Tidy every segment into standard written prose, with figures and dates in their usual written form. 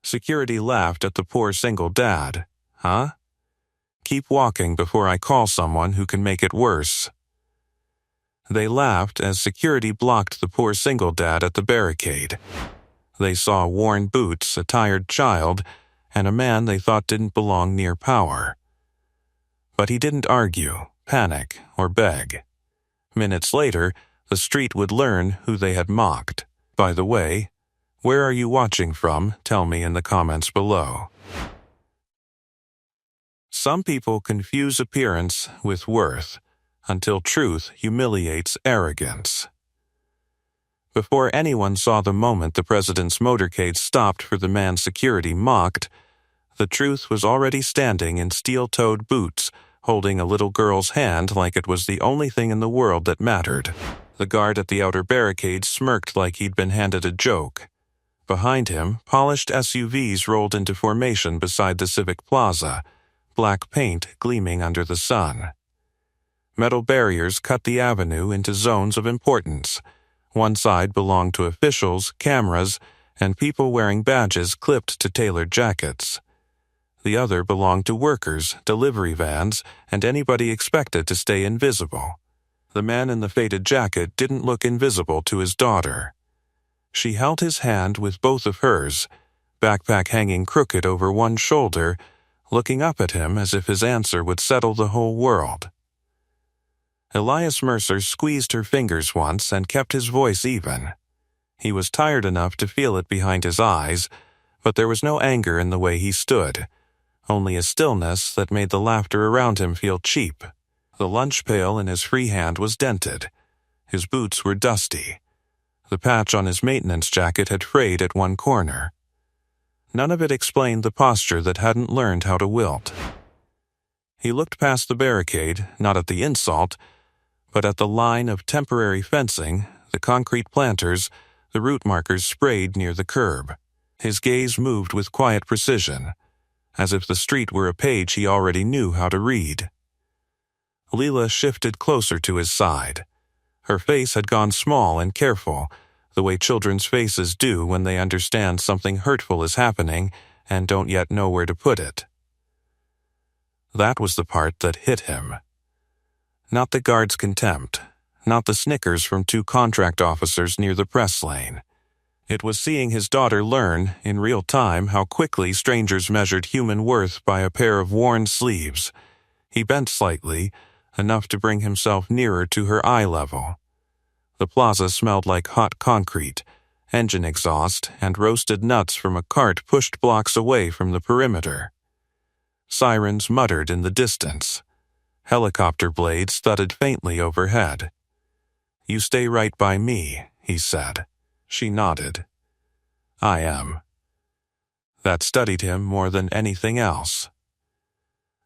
Security laughed at the poor single dad. Huh? Keep walking before I call someone who can make it worse. They laughed as security blocked the poor single dad at the barricade. They saw worn boots, a tired child, and a man they thought didn't belong near power. But he didn't argue, panic, or beg. Minutes later, the street would learn who they had mocked. By the way, where are you watching from? Tell me in the comments below. Some people confuse appearance with worth, until truth humiliates arrogance. Before anyone saw the moment the president's motorcade stopped for the man security mocked, the truth was already standing in steel-toed boots, holding a little girl's hand like it was the only thing in the world that mattered. The guard at the outer barricade smirked like he'd been handed a joke. Behind him, polished SUVs rolled into formation beside the Civic Plaza, black paint gleaming under the sun. Metal barriers cut the avenue into zones of importance. One side belonged to officials, cameras, and people wearing badges clipped to tailored jackets. The other belonged to workers, delivery vans, and anybody expected to stay invisible. The man in the faded jacket didn't look invisible to his daughter. She held his hand with both of hers, backpack hanging crooked over one shoulder, looking up at him as if his answer would settle the whole world. Elias Mercer squeezed her fingers once and kept his voice even. He was tired enough to feel it behind his eyes, but there was no anger in the way he stood, only a stillness that made the laughter around him feel cheap. The lunch pail in his free hand was dented. His boots were dusty. The patch on his maintenance jacket had frayed at one corner. None of it explained the posture that hadn't learned how to wilt. He looked past the barricade, not at the insult, but at the line of temporary fencing, the concrete planters, the route markers sprayed near the curb. His gaze moved with quiet precision, as if the street were a page he already knew how to read. Leela shifted closer to his side. Her face had gone small and careful, the way children's faces do when they understand something hurtful is happening and don't yet know where to put it. That was the part that hit him. Not the guard's contempt, not the snickers from two contract officers near the press lane. It was seeing his daughter learn, in real time, how quickly strangers measured human worth by a pair of worn sleeves. He bent slightly, enough to bring himself nearer to her eye level. The plaza smelled like hot concrete, engine exhaust, and roasted nuts from a cart pushed blocks away from the perimeter. Sirens muttered in the distance. Helicopter blades thudded faintly overhead. "You stay right by me," he said. She nodded. "I am." That studied him more than anything else.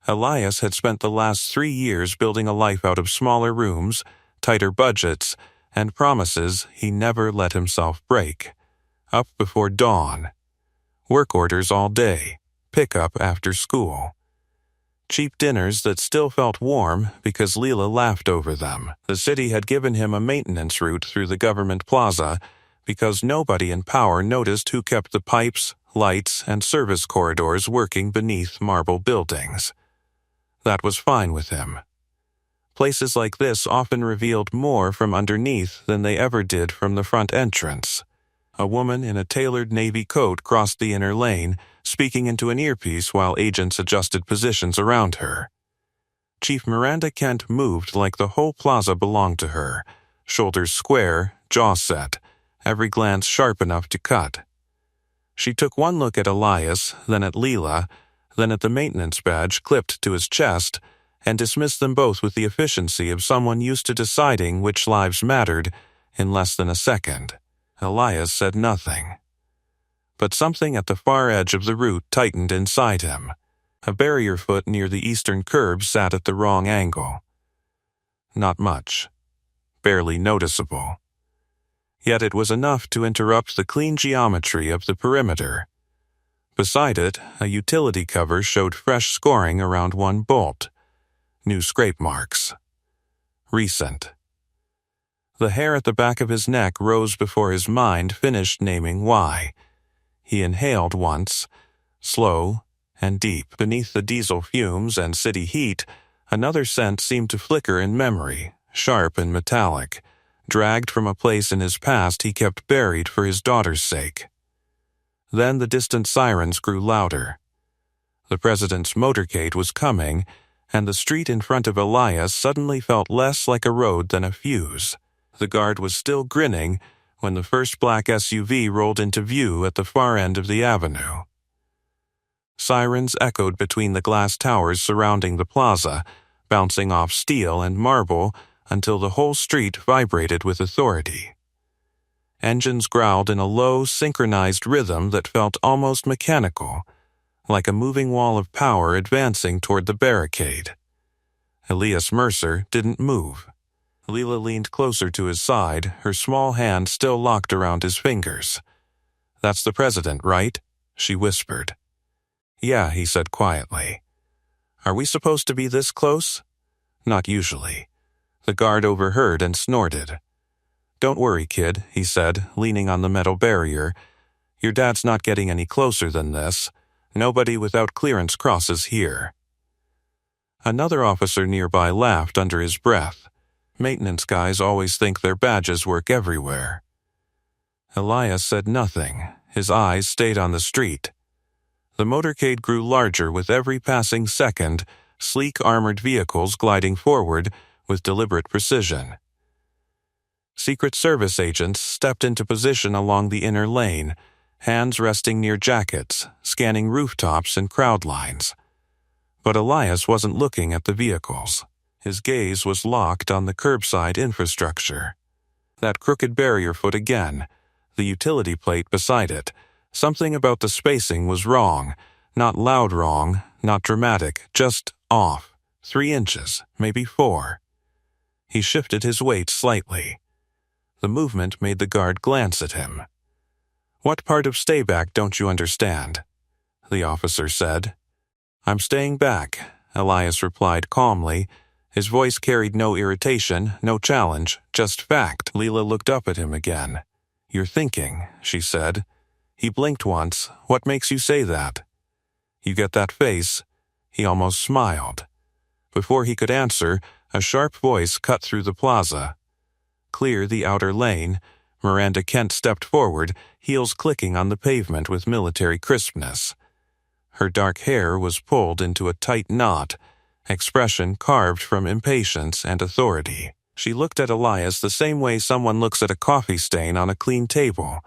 Elias had spent the last 3 years building a life out of smaller rooms, tighter budgets, and promises he never let himself break. Up before dawn. Work orders all day. Pickup after school. Cheap dinners that still felt warm because Leela laughed over them. The city had given him a maintenance route through the government plaza because nobody in power noticed who kept the pipes, lights, and service corridors working beneath marble buildings. That was fine with him. Places like this often revealed more from underneath than they ever did from the front entrance. A woman in a tailored navy coat crossed the inner lane, speaking into an earpiece while agents adjusted positions around her. Chief Miranda Kent moved like the whole plaza belonged to her, shoulders square, jaw set, every glance sharp enough to cut. She took one look at Elias, then at Leela, then at the maintenance badge clipped to his chest, and dismissed them both with the efficiency of someone used to deciding which lives mattered in less than a second. Elias said nothing. But something at the far edge of the route tightened inside him. A barrier foot near the eastern curb sat at the wrong angle. Not much. Barely noticeable. Yet it was enough to interrupt the clean geometry of the perimeter. Beside it, a utility cover showed fresh scoring around one bolt. New scrape marks. Recent. The hair at the back of his neck rose before his mind finished naming why. He inhaled once, slow and deep. Beneath the diesel fumes and city heat, another scent seemed to flicker in memory, sharp and metallic, dragged from a place in his past he kept buried for his daughter's sake. Then the distant sirens grew louder. The president's motorcade was coming, and the street in front of Elias suddenly felt less like a road than a fuse. The guard was still grinning when the first black SUV rolled into view at the far end of the avenue. Sirens echoed between the glass towers surrounding the plaza, bouncing off steel and marble until the whole street vibrated with authority. Engines growled in a low, synchronized rhythm that felt almost mechanical, like a moving wall of power advancing toward the barricade. Elias Mercer didn't move. Leela leaned closer to his side, her small hand still locked around his fingers. "That's the president, right?" she whispered. "Yeah," he said quietly. "Are we supposed to be this close?" "Not usually." The guard overheard and snorted. "Don't worry, kid," he said, leaning on the metal barrier. "Your dad's not getting any closer than this. Nobody without clearance crosses here." Another officer nearby laughed under his breath. Maintenance guys always think their badges work everywhere. Elias said nothing. His eyes stayed on the street. The motorcade grew larger with every passing second, sleek armored vehicles gliding forward with deliberate precision. Secret Service agents stepped into position along the inner lane, hands resting near jackets, scanning rooftops and crowd lines. But Elias wasn't looking at the vehicles. His gaze was locked on the curbside infrastructure. That crooked barrier foot again, the utility plate beside it. Something about the spacing was wrong. Not loud wrong, not dramatic, just off. 3 inches, maybe 4. He shifted his weight slightly. The movement made the guard glance at him. "What part of stay back don't you understand?" the officer said. "I'm staying back," Elias replied calmly. His voice carried no irritation, no challenge, just fact. Leela looked up at him again. "You're thinking," she said. He blinked once. "What makes you say that?" "You get that face?" He almost smiled. Before he could answer, a sharp voice cut through the plaza. Clear the outer lane, Miranda Kent stepped forward, heels clicking on the pavement with military crispness. Her dark hair was pulled into a tight knot, expression carved from impatience and authority. She looked at Elias the same way someone looks at a coffee stain on a clean table.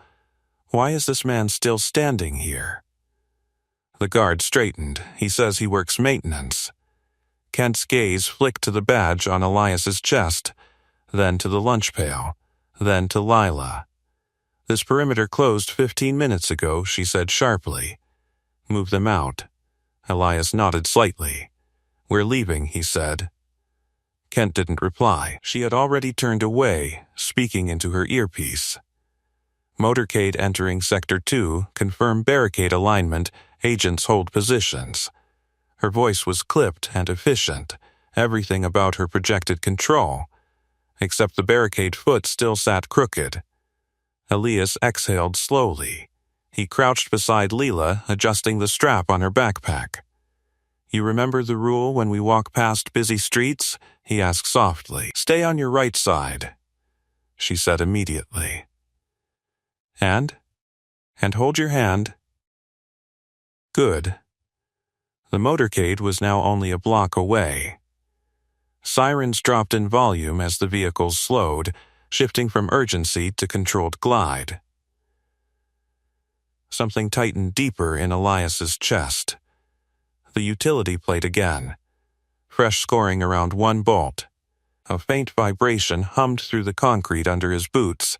Why is this man still standing here? The guard straightened. He says he works maintenance. Kent's gaze flicked to the badge on Elias's chest, then to the lunch pail, then to Lila. "This perimeter closed 15 minutes ago," she said sharply. "Move them out." Elias nodded slightly. "We're leaving," he said. Kent didn't reply. She had already turned away, speaking into her earpiece. "Motorcade entering Sector 2, confirm barricade alignment, agents hold positions." Her voice was clipped and efficient, everything about her projected control, except the barricade foot still sat crooked. Elias exhaled slowly. He crouched beside Leela, adjusting the strap on her backpack. "You remember the rule when we walk past busy streets?" he asked softly. "Stay on your right side," she said immediately. And hold your hand." Good. The motorcade was now only a block away. Sirens dropped in volume as the vehicles slowed, shifting from urgency to controlled glide. Something tightened deeper in Elias's chest. The utility plate again. Fresh scoring around 1 bolt. A faint vibration hummed through the concrete under his boots,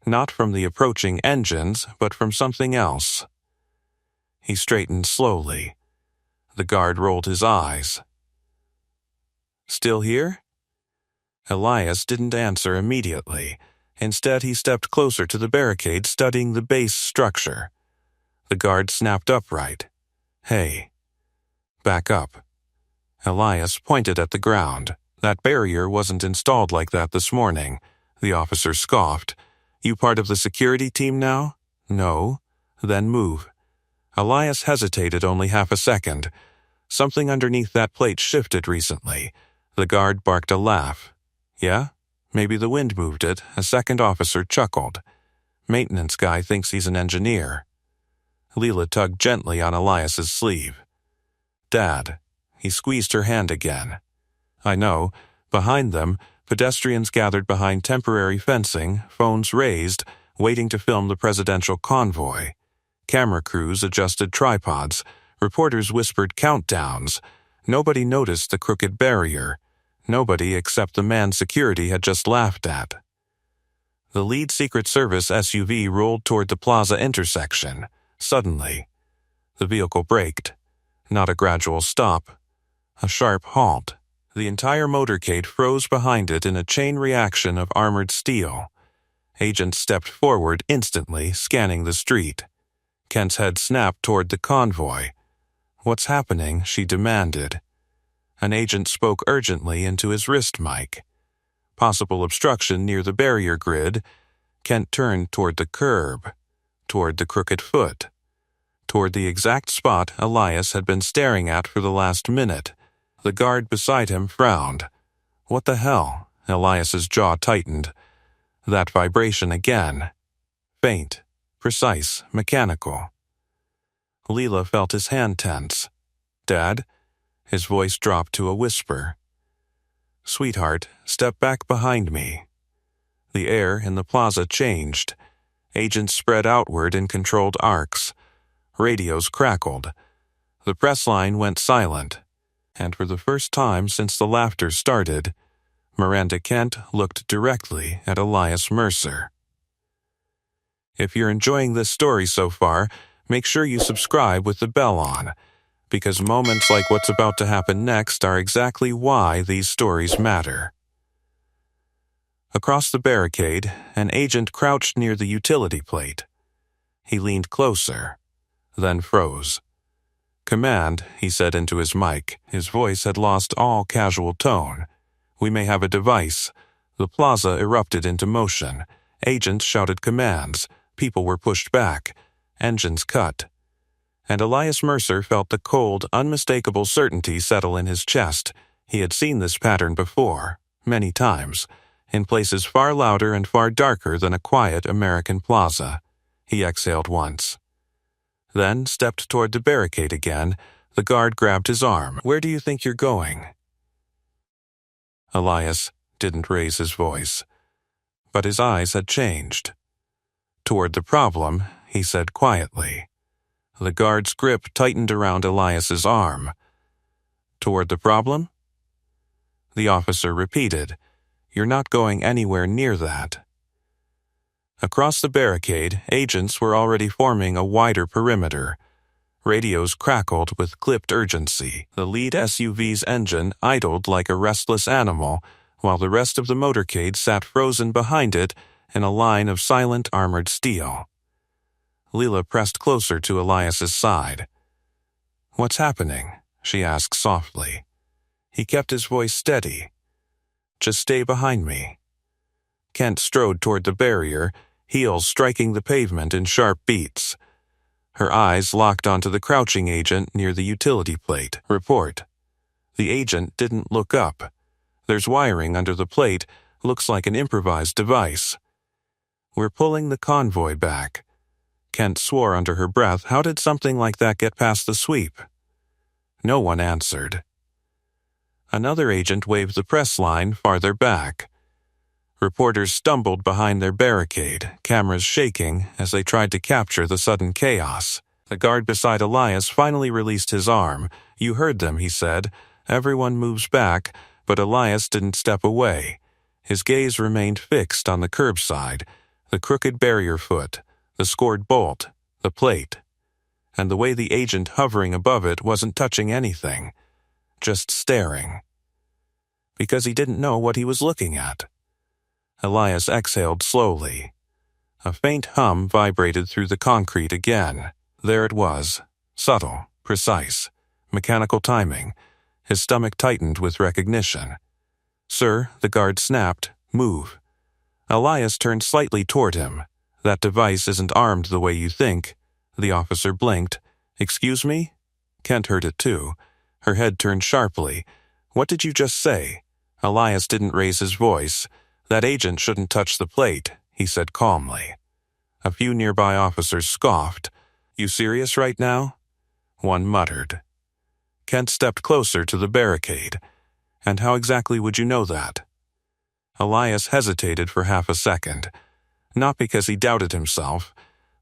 not from the approaching engines, but from something else. He straightened slowly. The guard rolled his eyes. "Still here?" Elias didn't answer immediately. Instead, he stepped closer to the barricade, studying the base structure. The guard snapped upright. "Hey." "Back up." Elias pointed at the ground. "That barrier wasn't installed like that this morning," the officer scoffed. "You part of the security team now?" "No." "Then move." Elias hesitated only half a second. Something underneath that plate shifted recently. The guard barked a laugh. Yeah? Maybe the wind moved it, a second officer chuckled. Maintenance guy thinks he's an engineer. Leela tugged gently on Elias's sleeve. Dad. He squeezed her hand again. I know. Behind them, pedestrians gathered behind temporary fencing, phones raised, waiting to film the presidential convoy. Camera crews adjusted tripods. Reporters whispered countdowns. Nobody noticed the crooked barrier. Nobody except the man security had just laughed at. The lead Secret Service SUV rolled toward the plaza intersection. Suddenly, the vehicle braked. Not a gradual stop. A sharp halt. The entire motorcade froze behind it in a chain reaction of armored steel. Agents stepped forward instantly, scanning the street. Kent's head snapped toward the convoy. What's happening? She demanded. An agent spoke urgently into his wrist mic. Possible obstruction near the barrier grid. Kent turned toward the curb, toward the crooked foot, toward the exact spot Elias had been staring at for the last minute. The guard beside him frowned. What the hell? Elias's jaw tightened. That vibration again. Faint, precise, mechanical. Leela felt his hand tense. Dad? His voice dropped to a whisper. Sweetheart, step back behind me. The air in the plaza changed. Agents spread outward in controlled arcs. Radios crackled. The press line went silent. And for the first time since the laughter started, Miranda Kent looked directly at Elias Mercer. If you're enjoying this story so far, make sure you subscribe with the bell on, because moments like what's about to happen next are exactly why these stories matter. Across the barricade, an agent crouched near the utility plate. He leaned closer, then froze. Command, he said into his mic. His voice had lost all casual tone. We may have a device. The plaza erupted into motion. Agents shouted commands. People were pushed back. Engines cut. And Elias Mercer felt the cold, unmistakable certainty settle in his chest. He had seen this pattern before, many times, in places far louder and far darker than a quiet American plaza. He exhaled once. Then stepped toward the barricade again. The guard grabbed his arm. Where do you think you're going? Elias didn't raise his voice, but his eyes had changed. Toward the problem, he said quietly. The guard's grip tightened around Elias's arm. Toward the problem? The officer repeated, You're not going anywhere near that. Across the barricade, agents were already forming a wider perimeter. Radios crackled with clipped urgency. The lead SUV's engine idled like a restless animal, while the rest of the motorcade sat frozen behind it in a line of silent armored steel. Leela pressed closer to Elias's side. What's happening? She asked softly. He kept his voice steady. Just stay behind me. Kent strode toward the barrier, heels striking the pavement in sharp beats. Her eyes locked onto the crouching agent near the utility plate. Report. The agent didn't look up. There's wiring under the plate, looks like an improvised device. We're pulling the convoy back. Kent swore under her breath. How did something like that get past the sweep? No one answered. Another agent waved the press line farther back. Reporters stumbled behind their barricade, cameras shaking as they tried to capture the sudden chaos. The guard beside Elias finally released his arm. You heard them, he said. Everyone moves back, but Elias didn't step away. His gaze remained fixed on the curbside, the crooked barrier foot, the scored bolt, the plate. And the way the agent hovering above it wasn't touching anything, just staring. Because he didn't know what he was looking at. Elias exhaled slowly. A faint hum vibrated through the concrete again. There it was, subtle, precise, mechanical timing. His stomach tightened with recognition. Sir, the guard snapped, move. Elias turned slightly toward him. That device isn't armed the way you think. The officer blinked. Excuse me? Kent heard it too. Her head turned sharply. What did you just say? Elias didn't raise his voice. That agent shouldn't touch the plate, he said calmly. A few nearby officers scoffed. You serious right now? One muttered. Kent stepped closer to the barricade. And how exactly would you know that? Elias hesitated for half a second. Not because he doubted himself,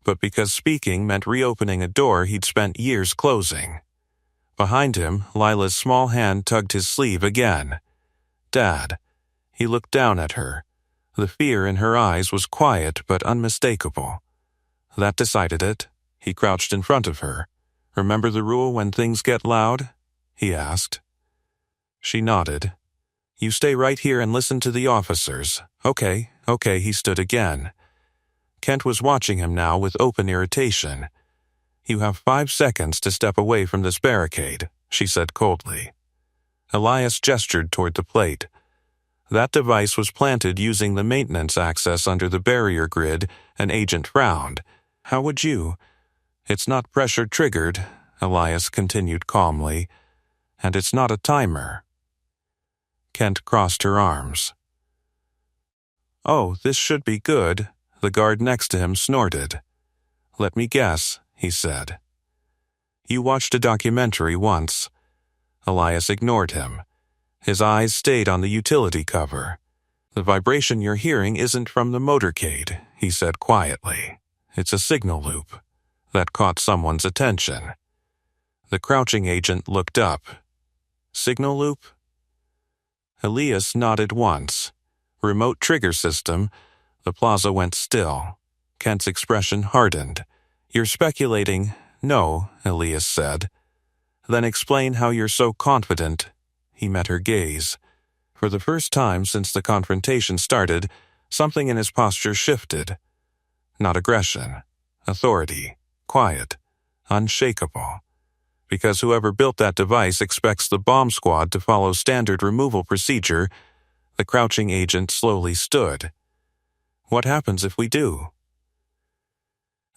but because speaking meant reopening a door he'd spent years closing. Behind him, Lila's small hand tugged his sleeve again. Dad. He looked down at her. The fear in her eyes was quiet but unmistakable. That decided it. He crouched in front of her. Remember the rule when things get loud? He asked. She nodded. You stay right here and listen to the officers. Okay, he stood again. Kent was watching him now with open irritation. You have 5 seconds to step away from this barricade, she said coldly. Elias gestured toward the plate. That device was planted using the maintenance access under the barrier grid, and Agent frowned. How would you? It's not pressure-triggered, Elias continued calmly, and it's not a timer. Kent crossed her arms. Oh, this should be good, the guard next to him snorted. Let me guess, he said. You watched a documentary once. Elias ignored him. His eyes stayed on the utility cover. The vibration you're hearing isn't from the motorcade, he said quietly. It's a signal loop. That caught someone's attention. The crouching agent looked up. Signal loop? Elias nodded once. Remote trigger system. The plaza went still. Kent's expression hardened. You're speculating. No, Elias said. Then explain how you're so confident. He met her gaze. For the first time since the confrontation started, something in his posture shifted. Not aggression. Authority. Quiet. Unshakable. Because whoever built that device expects the bomb squad to follow standard removal procedure, the crouching agent slowly stood. What happens if we do?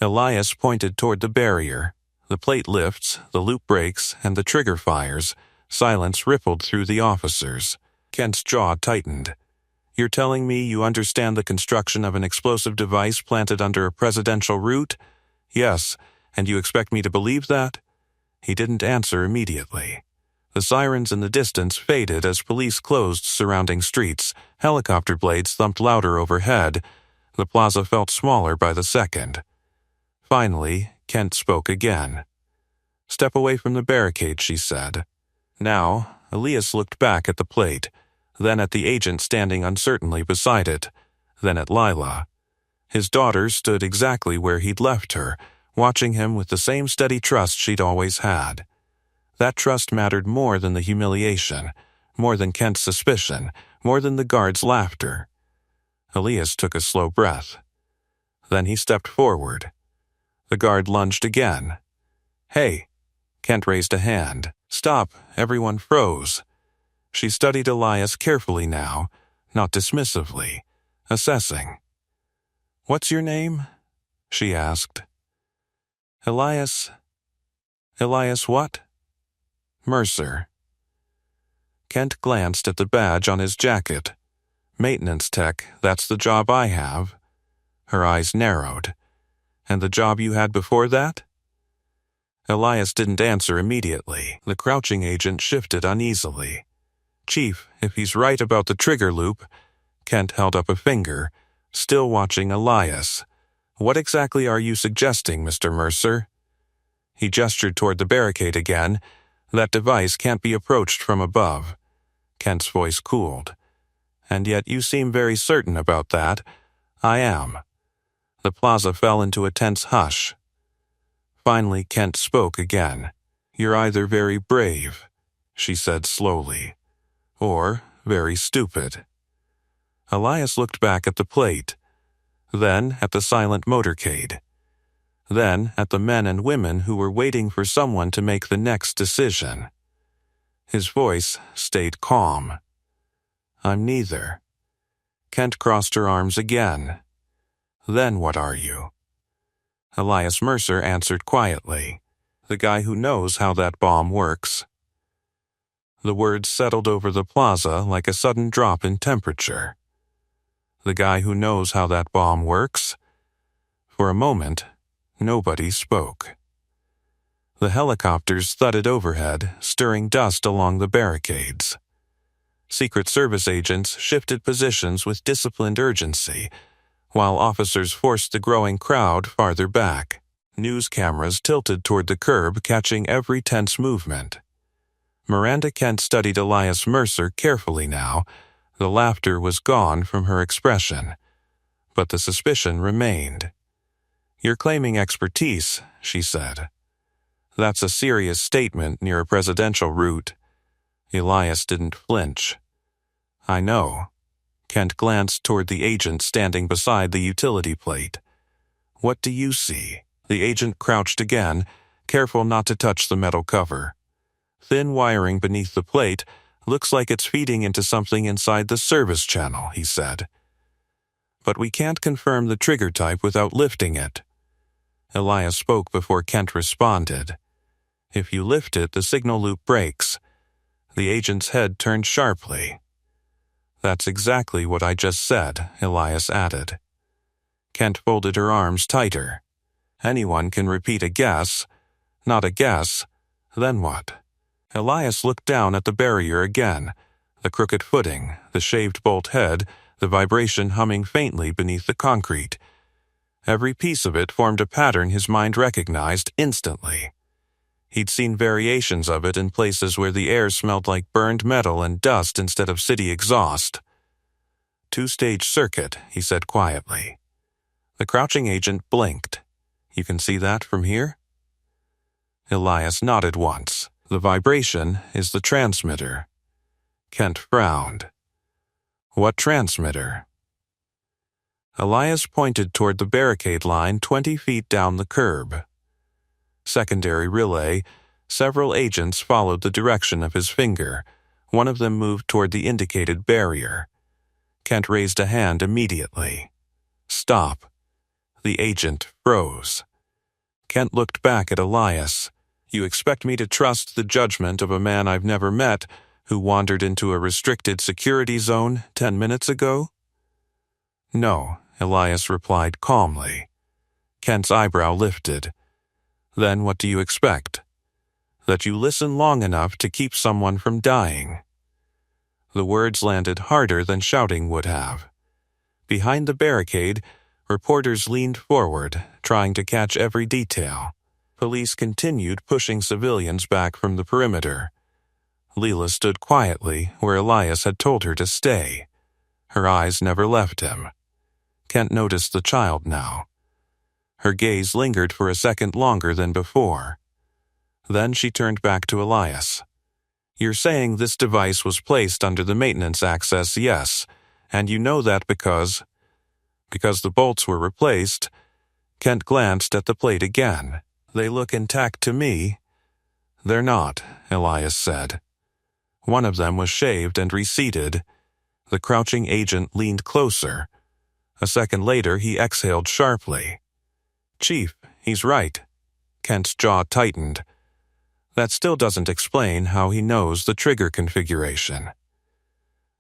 Elias pointed toward the barrier. The plate lifts, the loop breaks, and the trigger fires. Silence rippled through the officers. Kent's jaw tightened. You're telling me you understand the construction of an explosive device planted under a presidential route? Yes, and you expect me to believe that? He didn't answer immediately. The sirens in the distance faded as police closed surrounding streets. Helicopter blades thumped louder overhead. The plaza felt smaller by the second. Finally, Kent spoke again. Step away from the barricade, she said. Now, Elias looked back at the plate, then at the agent standing uncertainly beside it, then at Lila. His daughter stood exactly where he'd left her, watching him with the same steady trust she'd always had. That trust mattered more than the humiliation, more than Kent's suspicion, more than the guard's laughter. Elias took a slow breath. Then he stepped forward. The guard lunged again. Hey! Kent raised a hand. Stop! Everyone froze. She studied Elias carefully now, not dismissively, assessing. What's your name? She asked. Elias what? Mercer. Kent glanced at the badge on his jacket. Maintenance tech, that's the job I have. Her eyes narrowed. And the job you had before that? Elias didn't answer immediately. The crouching agent shifted uneasily. Chief, if he's right about the trigger loop, Kent held up a finger, still watching Elias. What exactly are you suggesting, Mr. Mercer? He gestured toward the barricade again. That device can't be approached from above. Kent's voice cooled. And yet you seem very certain about that. I am. The plaza fell into a tense hush. Finally, Kent spoke again. You're either very brave, she said slowly, or very stupid. Elias looked back at the plate, then at the silent motorcade, then at the men and women who were waiting for someone to make the next decision. His voice stayed calm. I'm neither. Kent crossed her arms again. Then what are you? Elias Mercer answered quietly. The guy who knows how that bomb works. The words settled over the plaza like a sudden drop in temperature. The guy who knows how that bomb works? For a moment, nobody spoke. The helicopters thudded overhead, stirring dust along the barricades. Secret Service agents shifted positions with disciplined urgency, while officers forced the growing crowd farther back. News cameras tilted toward the curb, catching every tense movement. Miranda Kent studied Elias Mercer carefully now. The laughter was gone from her expression, but the suspicion remained. "You're claiming expertise," she said. "That's a serious statement near a presidential route." Elias didn't flinch. "I know." Kent glanced toward the agent standing beside the utility plate. "What do you see?" The agent crouched again, careful not to touch the metal cover. "Thin wiring beneath the plate. Looks like it's feeding into something inside the service channel," he said. "But we can't confirm the trigger type without lifting it." Elias spoke before Kent responded. "If you lift it, the signal loop breaks." The agent's head turned sharply. "That's exactly what I just said," Elias added. Kent folded her arms tighter. "Anyone can repeat a guess. Not a guess. Then what?" Elias looked down at the barrier again, the crooked footing, the shaved bolt head, the vibration humming faintly beneath the concrete. Every piece of it formed a pattern his mind recognized instantly. He'd seen variations of it in places where the air smelled like burned metal and dust instead of city exhaust. "Two-stage circuit," he said quietly. The crouching agent blinked. "You can see that from here?" Elias nodded once. "The vibration is the transmitter." Kent frowned. "What transmitter?" Elias pointed toward the barricade line 20 feet down the curb. Secondary relay. Several agents followed the direction of his finger. One of them moved toward the indicated barrier. Kent raised a hand immediately. "Stop." The agent froze. Kent looked back at Elias. "You expect me to trust the judgment of a man I've never met who wandered into a restricted security zone 10 minutes ago?" "No," Elias replied calmly. Kent's eyebrow lifted. "Then what do you expect? That you listen long enough to keep someone from dying." The words landed harder than shouting would have. Behind the barricade, reporters leaned forward, trying to catch every detail. Police continued pushing civilians back from the perimeter. Leela stood quietly where Elias had told her to stay. Her eyes never left him. Kent noticed the child now. Her gaze lingered for a second longer than before. Then she turned back to Elias. "You're saying this device was placed under the maintenance access, yes, and you know that because the bolts were replaced." Kent glanced at the plate again. "They look intact to me." "They're not," Elias said. "One of them was shaved and reseated." The crouching agent leaned closer. A second later, he exhaled sharply. "Chief, he's right." Kent's jaw tightened. "That still doesn't explain how he knows the trigger configuration."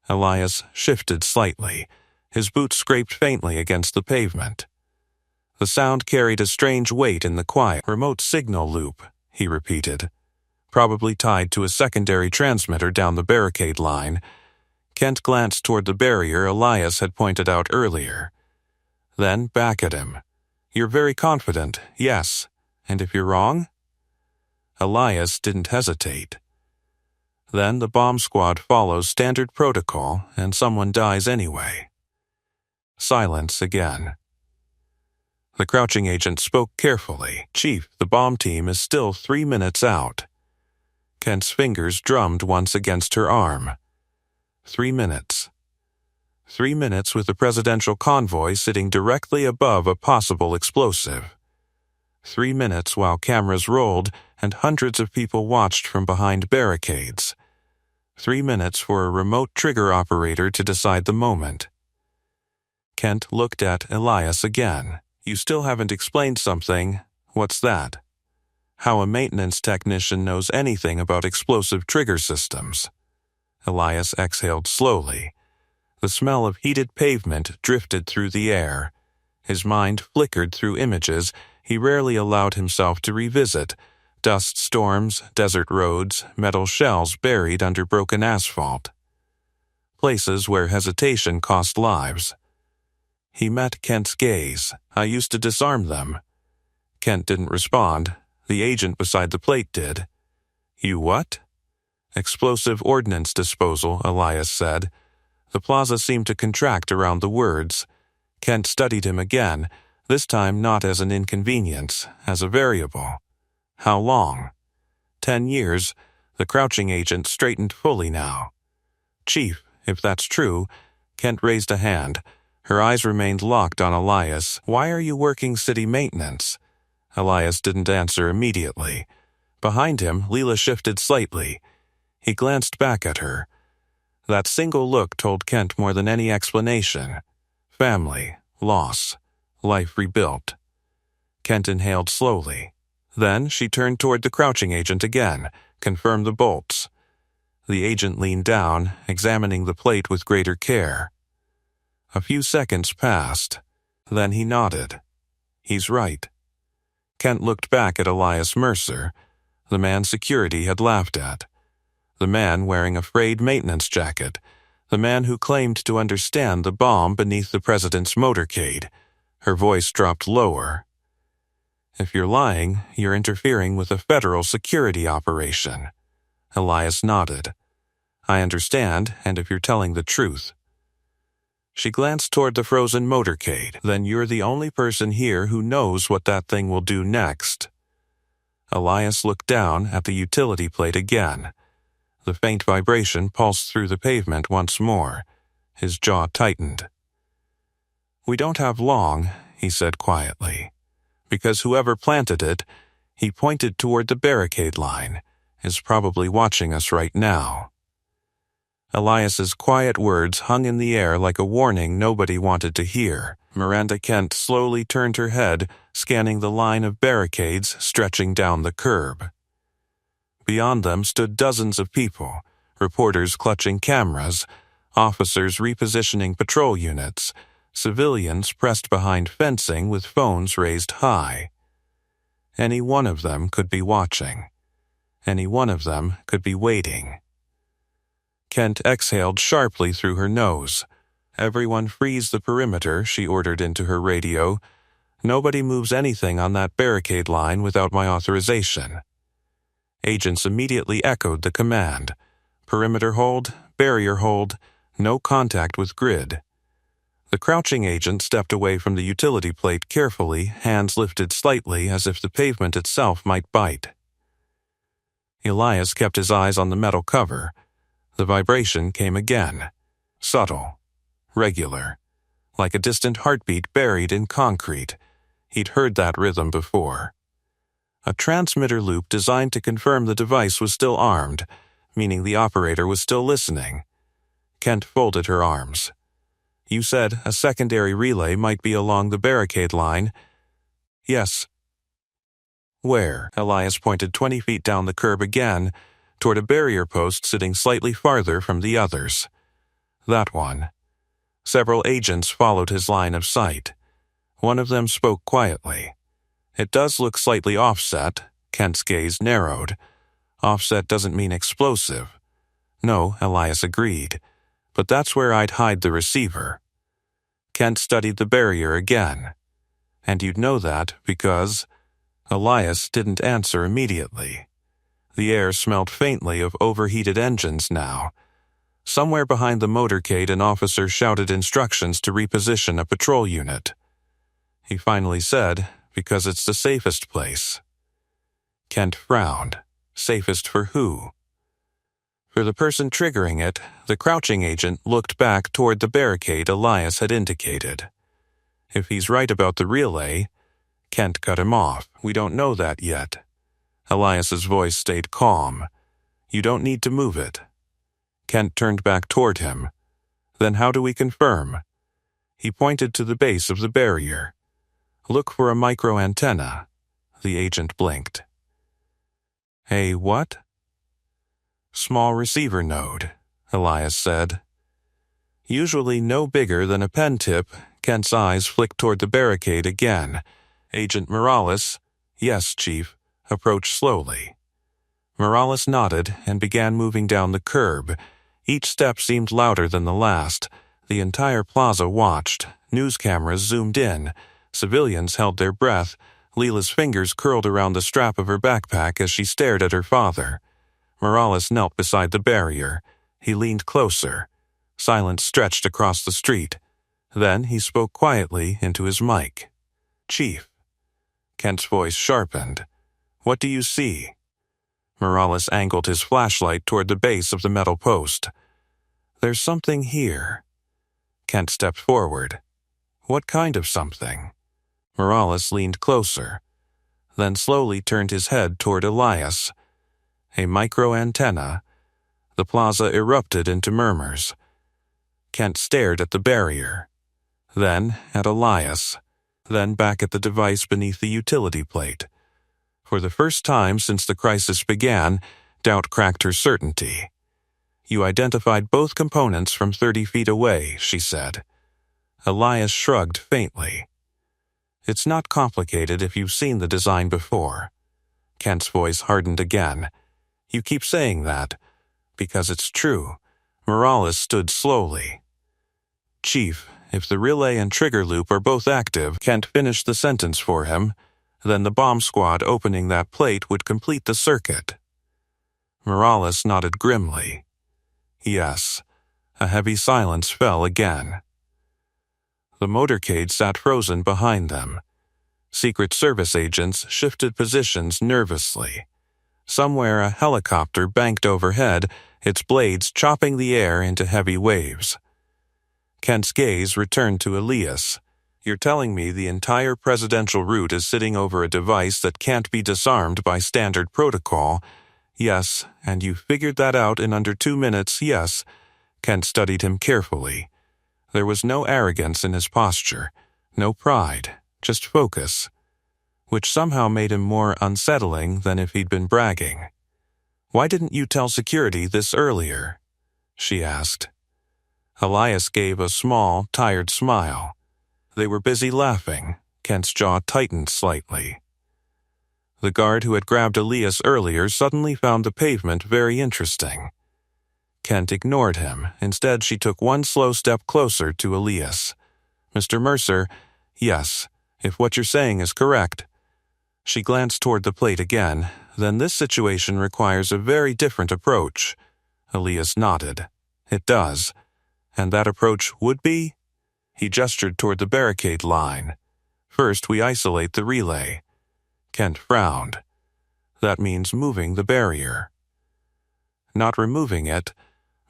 Elias shifted slightly. His boots scraped faintly against the pavement. The sound carried a strange weight in the quiet. "Remote signal loop," he repeated. "Probably tied to a secondary transmitter down the barricade line." Kent glanced toward the barrier Elias had pointed out earlier. Then back at him. "You're very confident, yes. And if you're wrong?" Elias didn't hesitate. "Then the bomb squad follows standard protocol and someone dies anyway." Silence again. The crouching agent spoke carefully. "Chief, the bomb team is still 3 minutes out." Kent's fingers drummed once against her arm. 3 minutes. 3 minutes with the presidential convoy sitting directly above a possible explosive. 3 minutes while cameras rolled and hundreds of people watched from behind barricades. 3 minutes for a remote trigger operator to decide the moment. Kent looked at Elias again. "You still haven't explained something. What's that?" How a maintenance technician knows anything about explosive trigger systems. Elias exhaled slowly. The smell of heated pavement drifted through the air. His mind flickered through images he rarely allowed himself to revisit: dust storms, desert roads, metal shells buried under broken asphalt. Places where hesitation cost lives. He met Kent's gaze. "I used to disarm them." Kent didn't respond. The agent beside the plate did. "You what?" "Explosive ordnance disposal," Elias said. The plaza seemed to contract around the words. Kent studied him again, this time not as an inconvenience, as a variable. "How long?" 10 years. The crouching agent straightened fully now. "Chief, if that's true," Kent raised a hand. Her eyes remained locked on Elias. "Why are you working city maintenance?" Elias didn't answer immediately. Behind him, Leela shifted slightly. He glanced back at her. That single look told Kent more than any explanation. Family, loss, life rebuilt. Kent inhaled slowly. Then she turned toward the crouching agent again, confirmed the bolts. The agent leaned down, examining the plate with greater care. A few seconds passed. Then he nodded. "He's right." Kent looked back at Elias Mercer, the man security had laughed at. The man wearing a frayed maintenance jacket, the man who claimed to understand the bomb beneath the president's motorcade. Her voice dropped lower. "If you're lying, you're interfering with a federal security operation." Elias nodded. "I understand, and if you're telling the truth." She glanced toward the frozen motorcade. "Then you're the only person here who knows what that thing will do next." Elias looked down at the utility plate again. The faint vibration pulsed through the pavement once more. His jaw tightened. "We don't have long," he said quietly, "because whoever planted it," he pointed toward the barricade line, "is probably watching us right now." Elias's quiet words hung in the air like a warning nobody wanted to hear. Miranda Kent slowly turned her head, scanning the line of barricades stretching down the curb. Beyond them stood dozens of people, reporters clutching cameras, officers repositioning patrol units, civilians pressed behind fencing with phones raised high. Any one of them could be watching. Any one of them could be waiting. Kent exhaled sharply through her nose. "Everyone freeze the perimeter," she ordered into her radio. "Nobody moves anything on that barricade line without my authorization." Agents immediately echoed the command. Perimeter hold, barrier hold, no contact with grid. The crouching agent stepped away from the utility plate carefully, hands lifted slightly as if the pavement itself might bite. Elias kept his eyes on the metal cover. The vibration came again. Subtle. Regular. Like a distant heartbeat buried in concrete. He'd heard that rhythm before. A transmitter loop designed to confirm the device was still armed, meaning the operator was still listening. Kent folded her arms. "You said a secondary relay might be along the barricade line." "Yes." "Where?" Elias pointed 20 feet down the curb again, toward a barrier post sitting slightly farther from the others. "That one." Several agents followed his line of sight. One of them spoke quietly. "It does look slightly offset." Kent's gaze narrowed. "Offset doesn't mean explosive." "No," Elias agreed. "But that's where I'd hide the receiver." Kent studied the barrier again. "And you'd know that because—" Elias didn't answer immediately. The air smelled faintly of overheated engines now. Somewhere behind the motorcade, an officer shouted instructions to reposition a patrol unit. He finally said, "Because it's the safest place." Kent frowned. Safest for who? For the person triggering it, the crouching agent looked back toward the barricade Elias had indicated. "If he's right about the relay—" Kent cut him off. "We don't know that yet." Elias's voice stayed calm. "You don't need to move it." Kent turned back toward him. "Then how do we confirm?" He pointed to the base of the barrier. "Look for a micro antenna." The agent blinked. "A what?" "Small receiver node," Elias said. Usually no bigger than a pen tip, Kent's eyes flicked toward the barricade again. Agent Morales, "Yes, Chief," approached slowly. Morales nodded and began moving down the curb. Each step seemed louder than the last. The entire plaza watched. News cameras zoomed in. Civilians held their breath. Leela's fingers curled around the strap of her backpack as she stared at her father. Morales knelt beside the barrier. He leaned closer. Silence stretched across the street. Then he spoke quietly into his mic. "Chief." Kent's voice sharpened. "What do you see?" Morales angled his flashlight toward the base of the metal post. "There's something here." Kent stepped forward. "What kind of something?" Morales leaned closer, then slowly turned his head toward Elias. "A micro-antenna." The plaza erupted into murmurs. Kent stared at the barrier, then at Elias, then back at the device beneath the utility plate. For the first time since the crisis began, doubt cracked her certainty. "You identified both components from 30 feet away," she said. Elias shrugged faintly. "It's not complicated if you've seen the design before." Kent's voice hardened again. "You keep saying that, because it's true." Morales stood slowly. "Chief, if the relay and trigger loop are both active," Kent finished the sentence for him, "then the bomb squad opening that plate would complete the circuit." Morales nodded grimly. "Yes." A heavy silence fell again. The motorcade sat frozen behind them. Secret Service agents shifted positions nervously. Somewhere a helicopter banked overhead, its blades chopping the air into heavy waves. Kent's gaze returned to Elias. "You're telling me the entire presidential route is sitting over a device that can't be disarmed by standard protocol?" "Yes, and you figured that out in under 2 minutes, yes." Kent studied him carefully. There was no arrogance in his posture, no pride, just focus, which somehow made him more unsettling than if he'd been bragging. "Why didn't you tell security this earlier?" she asked. Elias gave a small, tired smile. They were busy laughing. Kent's jaw tightened slightly. The guard who had grabbed Elias earlier suddenly found the pavement very interesting. Kent ignored him. Instead, she took one slow step closer to Elias. "Mr. Mercer, yes, if what you're saying is correct." She glanced toward the plate again. "Then this situation requires a very different approach." Elias nodded. "It does. And that approach would be?" He gestured toward the barricade line. "First, we isolate the relay." Kent frowned. "That means moving the barrier." "Not removing it."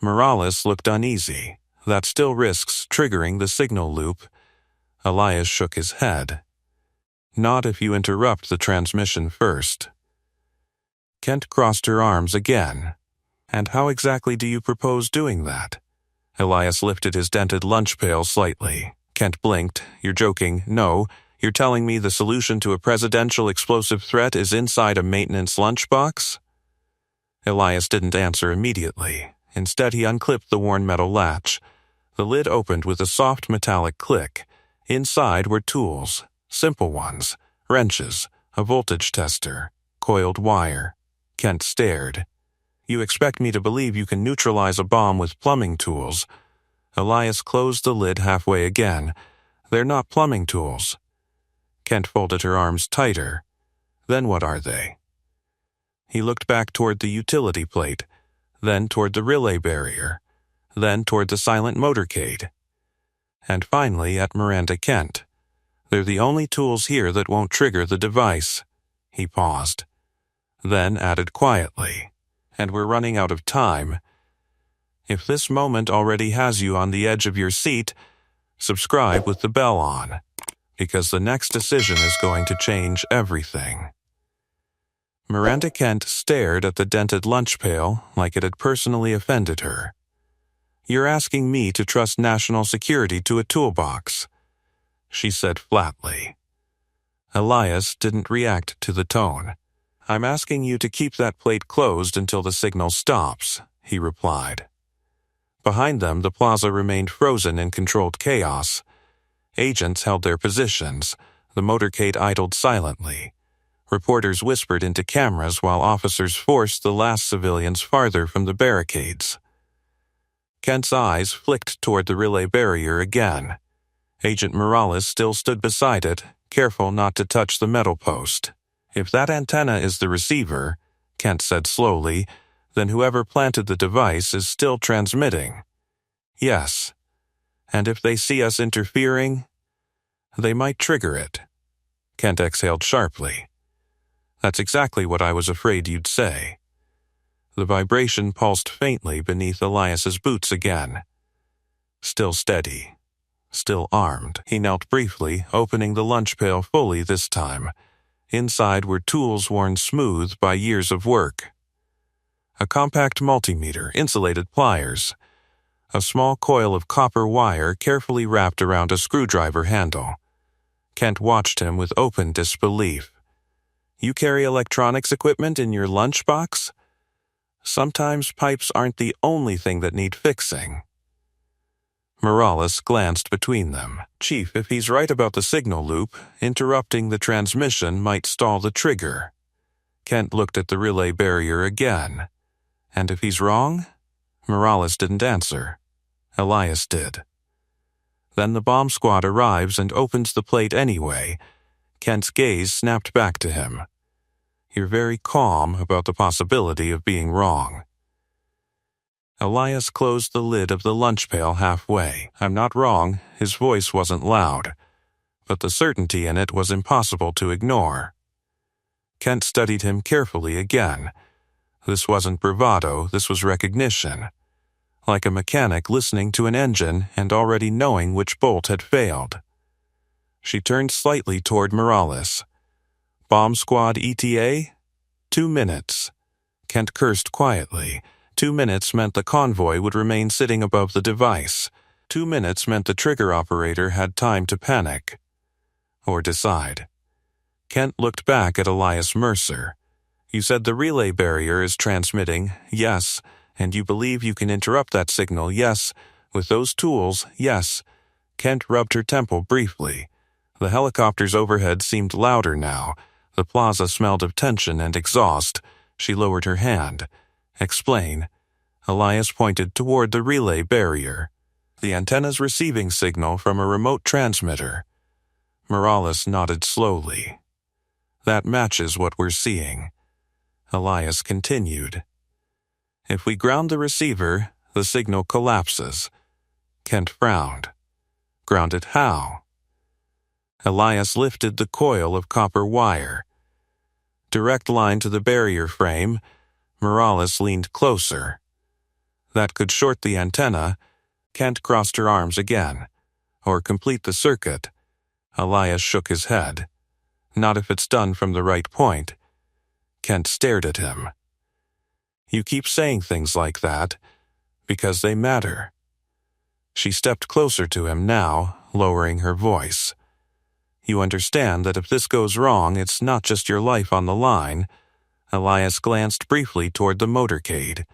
Morales looked uneasy. "That still risks triggering the signal loop." Elias shook his head. "Not if you interrupt the transmission first." Kent crossed her arms again. "And how exactly do you propose doing that?" Elias lifted his dented lunch pail slightly. Kent blinked. "You're joking." "No, you're telling me the solution to a presidential explosive threat is inside a maintenance lunchbox?" Elias didn't answer immediately. Instead, he unclipped the worn metal latch. The lid opened with a soft metallic click. Inside were tools, simple ones, wrenches, a voltage tester, coiled wire. Kent stared. "You expect me to believe you can neutralize a bomb with plumbing tools?" Elias closed the lid halfway again. "They're not plumbing tools." Kent folded her arms tighter. "Then what are they?" He looked back toward the utility plate, then toward the relay barrier, then toward the silent motorcade, and finally at Miranda Kent. "They're the only tools here that won't trigger the device." He paused, then added quietly, "And we're running out of time. If this moment already has you on the edge of your seat, subscribe with the bell on, because the next decision is going to change everything." Miranda Kent stared at the dented lunch pail like it had personally offended her. "You're asking me to trust national security to a toolbox," she said flatly. Elias didn't react to the tone. I'm asking you to keep that plate closed until the signal stops, he replied. Behind them, the plaza remained frozen in controlled chaos. Agents held their positions. The motorcade idled silently. Reporters whispered into cameras while officers forced the last civilians farther from the barricades. Kent's eyes flicked toward the relay barrier again. Agent Morales still stood beside it, careful not to touch the metal post. If that antenna is the receiver, Kent said slowly, then whoever planted the device is still transmitting. Yes. And if they see us interfering, they might trigger it. Kent exhaled sharply. That's exactly what I was afraid you'd say. The vibration pulsed faintly beneath Elias's boots again. Still steady. Still armed. He knelt briefly, opening the lunch pail fully this time. Inside were tools worn smooth by years of work. A compact multimeter, insulated pliers, a small coil of copper wire carefully wrapped around a screwdriver handle. Kent watched him with open disbelief. You carry electronics equipment in your lunchbox? Sometimes pipes aren't the only thing that need fixing. Morales glanced between them. Chief, if he's right about the signal loop, interrupting the transmission might stall the trigger. Kent looked at the relay barrier again. And if he's wrong? Morales didn't answer. Elias did. Then the bomb squad arrives and opens the plate anyway. Kent's gaze snapped back to him. You're very calm about the possibility of being wrong. Elias closed the lid of the lunch pail halfway. I'm not wrong, his voice wasn't loud, but the certainty in it was impossible to ignore. Kent studied him carefully again. This wasn't bravado, this was recognition. Like a mechanic listening to an engine and already knowing which bolt had failed. She turned slightly toward Morales. Bomb squad ETA? 2 minutes. Kent cursed quietly. 2 minutes meant the convoy would remain sitting above the device. 2 minutes meant the trigger operator had time to panic. Or decide. Kent looked back at Elias Mercer. You said the relay barrier is transmitting, yes, and you believe you can interrupt that signal, yes. With those tools, yes. Kent rubbed her temple briefly. The helicopters overhead seemed louder now. The plaza smelled of tension and exhaust. She lowered her hand. Explain. Elias pointed toward the relay barrier. The antenna's receiving signal from a remote transmitter. Morales nodded slowly. That matches what we're seeing. Elias continued. If we ground the receiver, the signal collapses. Kent frowned. Ground it how? Elias lifted the coil of copper wire. Direct line to the barrier frame. Morales leaned closer. That could short the antenna. Kent crossed her arms again. Or complete the circuit. Elias shook his head. Not if it's done from the right point. Kent stared at him. You keep saying things like that because they matter. She stepped closer to him now, lowering her voice. You understand that if this goes wrong, it's not just your life on the line. Elias glanced briefly toward the motorcade.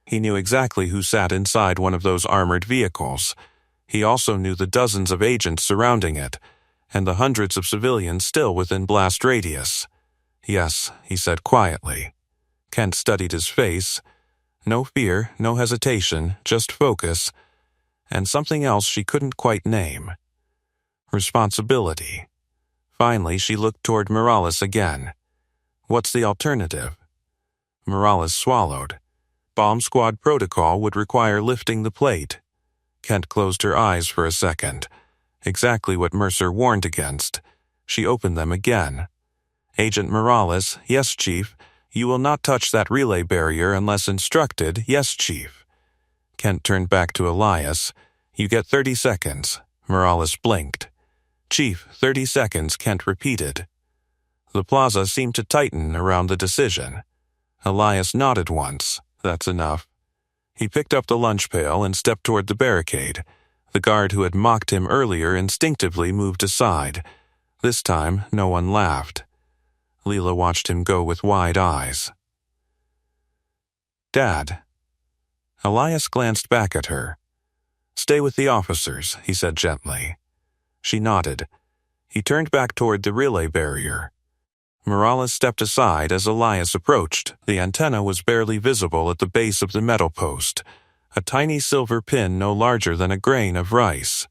He knew exactly who sat inside one of those armored vehicles. He also knew the dozens of agents surrounding it, and the hundreds of civilians still within blast radius. Yes, he said quietly. Kent studied his face. No fear, no hesitation, just focus, and something else she couldn't quite name. Responsibility. Finally, she looked toward Morales again. What's the alternative? Morales swallowed. Bomb squad protocol would require lifting the plate. Kent closed her eyes for a second. Exactly what Mercer warned against. She opened them again. Agent Morales, yes, Chief. You will not touch that relay barrier unless instructed, yes, Chief. Kent turned back to Elias. You get 30 seconds. Morales blinked. Chief, 30 seconds, Kent repeated. The plaza seemed to tighten around the decision. Elias nodded once. That's enough. He picked up the lunch pail and stepped toward the barricade. The guard who had mocked him earlier instinctively moved aside. This time, no one laughed. Leela watched him go with wide eyes. Dad. Elias glanced back at her. Stay with the officers, he said gently. She nodded. He turned back toward the relay barrier. Morales stepped aside as Elias approached. The antenna was barely visible at the base of the metal post, a tiny silver pin no larger than a grain of rice.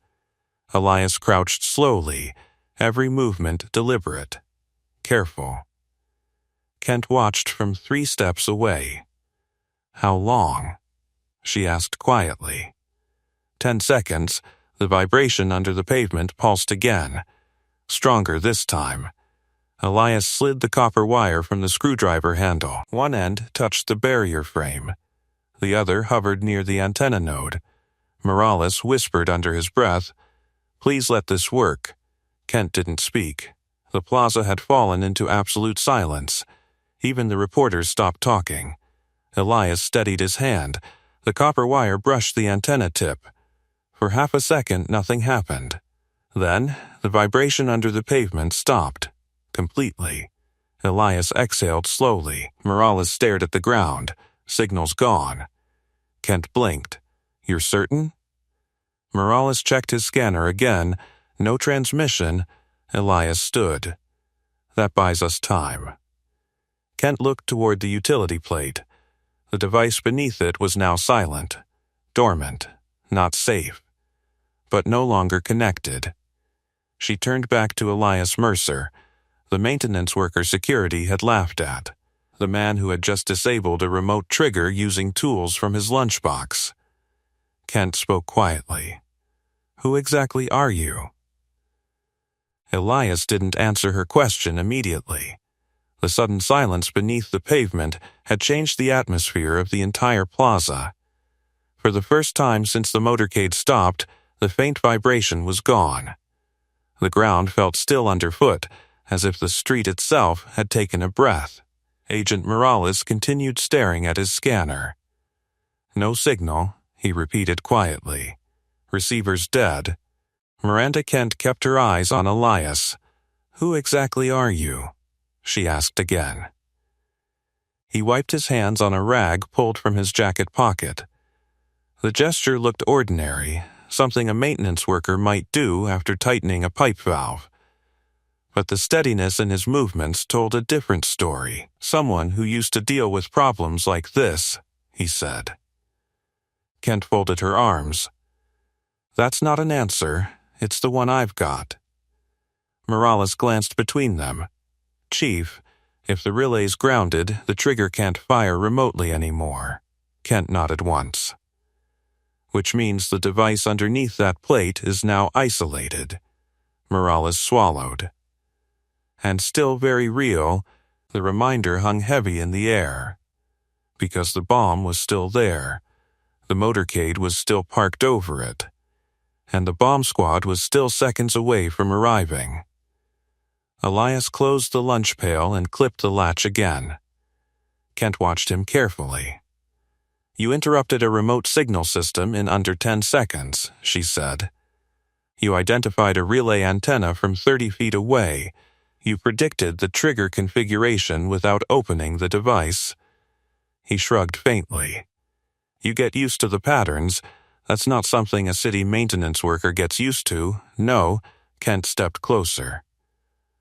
Elias crouched slowly, every movement deliberate, careful. Kent watched from 3 steps away. How long? She asked quietly. 10 seconds, the vibration under the pavement pulsed again. Stronger this time. Elias slid the copper wire from the screwdriver handle. One end touched the barrier frame. The other hovered near the antenna node. Morales whispered under his breath, "Please let this work." Kent didn't speak. The plaza had fallen into absolute silence. Even the reporters stopped talking. Elias steadied his hand. The copper wire brushed the antenna tip. For half a second, nothing happened. Then, the vibration under the pavement stopped. Completely. Elias exhaled slowly. Morales stared at the ground. Signals gone. Kent blinked. "You're certain?" Morales checked his scanner again. No transmission. Elias stood. "That buys us time." Kent looked toward the utility plate. The device beneath it was now silent, dormant, not safe, but no longer connected. She turned back to Elias Mercer, the maintenance worker security had laughed at, the man who had just disabled a remote trigger using tools from his lunchbox. Kent spoke quietly. "Who exactly are you?" Elias didn't answer her question immediately. The sudden silence beneath the pavement had changed the atmosphere of the entire plaza. For the first time since the motorcade stopped, the faint vibration was gone. The ground felt still underfoot, as if the street itself had taken a breath. Agent Morales continued staring at his scanner. "No signal," he repeated quietly. "Receiver's dead." Miranda Kent kept her eyes on Elias. "Who exactly are you?" she asked again. He wiped his hands on a rag pulled from his jacket pocket. The gesture looked ordinary, something a maintenance worker might do after tightening a pipe valve. But the steadiness in his movements told a different story. "Someone who used to deal with problems like this," he said. Kent folded her arms. "That's not an answer. It's the one I've got." Morales glanced between them. "Chief, if the relay's grounded, the trigger can't fire remotely anymore." Kent nodded once. "Which means the device underneath that plate is now isolated." Morales swallowed. "And still very real," the reminder hung heavy in the air. Because the bomb was still there. The motorcade was still parked over it. And the bomb squad was still seconds away from arriving. Elias closed the lunch pail and clipped the latch again. Kent watched him carefully. "You interrupted a remote signal system in under 10 seconds, she said. You identified a relay antenna from 30 feet away. You predicted the trigger configuration without opening the device." He shrugged faintly. "You get used to the patterns. That's not something a city maintenance worker gets used to. No." Kent stepped closer.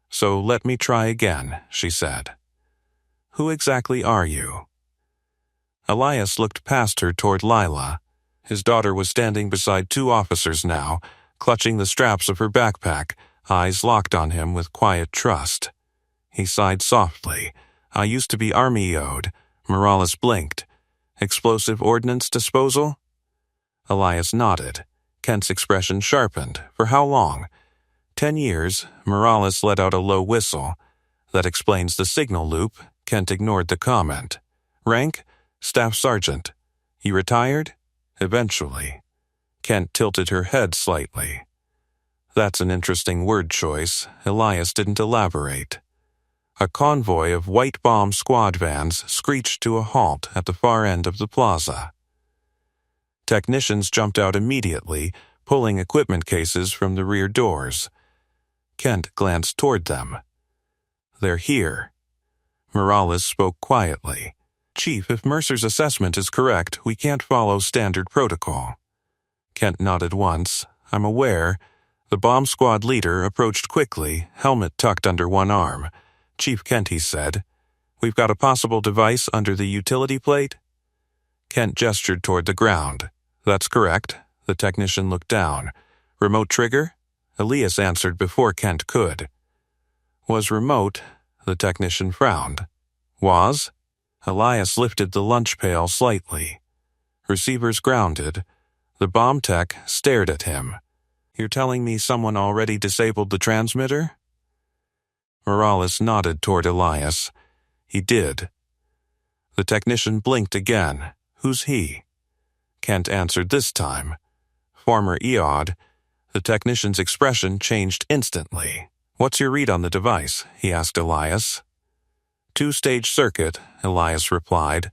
"So let me try again," she said. "Who exactly are you?" Elias looked past her toward Lila. His daughter was standing beside 2 officers now, clutching the straps of her backpack, eyes locked on him with quiet trust. He sighed softly. "I used to be Army-O'd." Morales blinked. "Explosive ordnance disposal?" Elias nodded. Kent's expression sharpened. "For how long?" 10 years. Morales let out a low whistle. "That explains the signal loop." Kent ignored the comment. "Rank?" "Staff sergeant." "You retired?" "Eventually." Kent tilted her head slightly. "That's an interesting word choice." Elias didn't elaborate. A convoy of white bomb squad vans screeched to a halt at the far end of the plaza. Technicians jumped out immediately, pulling equipment cases from the rear doors. Kent glanced toward them. "They're here," Morales spoke quietly. Chief, if Mercer's assessment is correct, we can't follow standard protocol. Kent nodded once. I'm aware. The bomb squad leader approached quickly, helmet tucked under one arm. Chief Kent, he said, we've got a possible device under the utility plate? Kent gestured toward the ground. That's correct. The technician looked down. Remote trigger? Elias answered before Kent could. Was remote? The technician frowned. Was? Elias lifted the lunch pail slightly. Receivers grounded. The bomb tech stared at him. You're telling me someone already disabled the transmitter? Morales nodded toward Elias. He did. The technician blinked again. Who's he? Kent answered this time. Former EOD. The technician's expression changed instantly. What's your read on the device? He asked Elias. Two-stage circuit, Elias replied.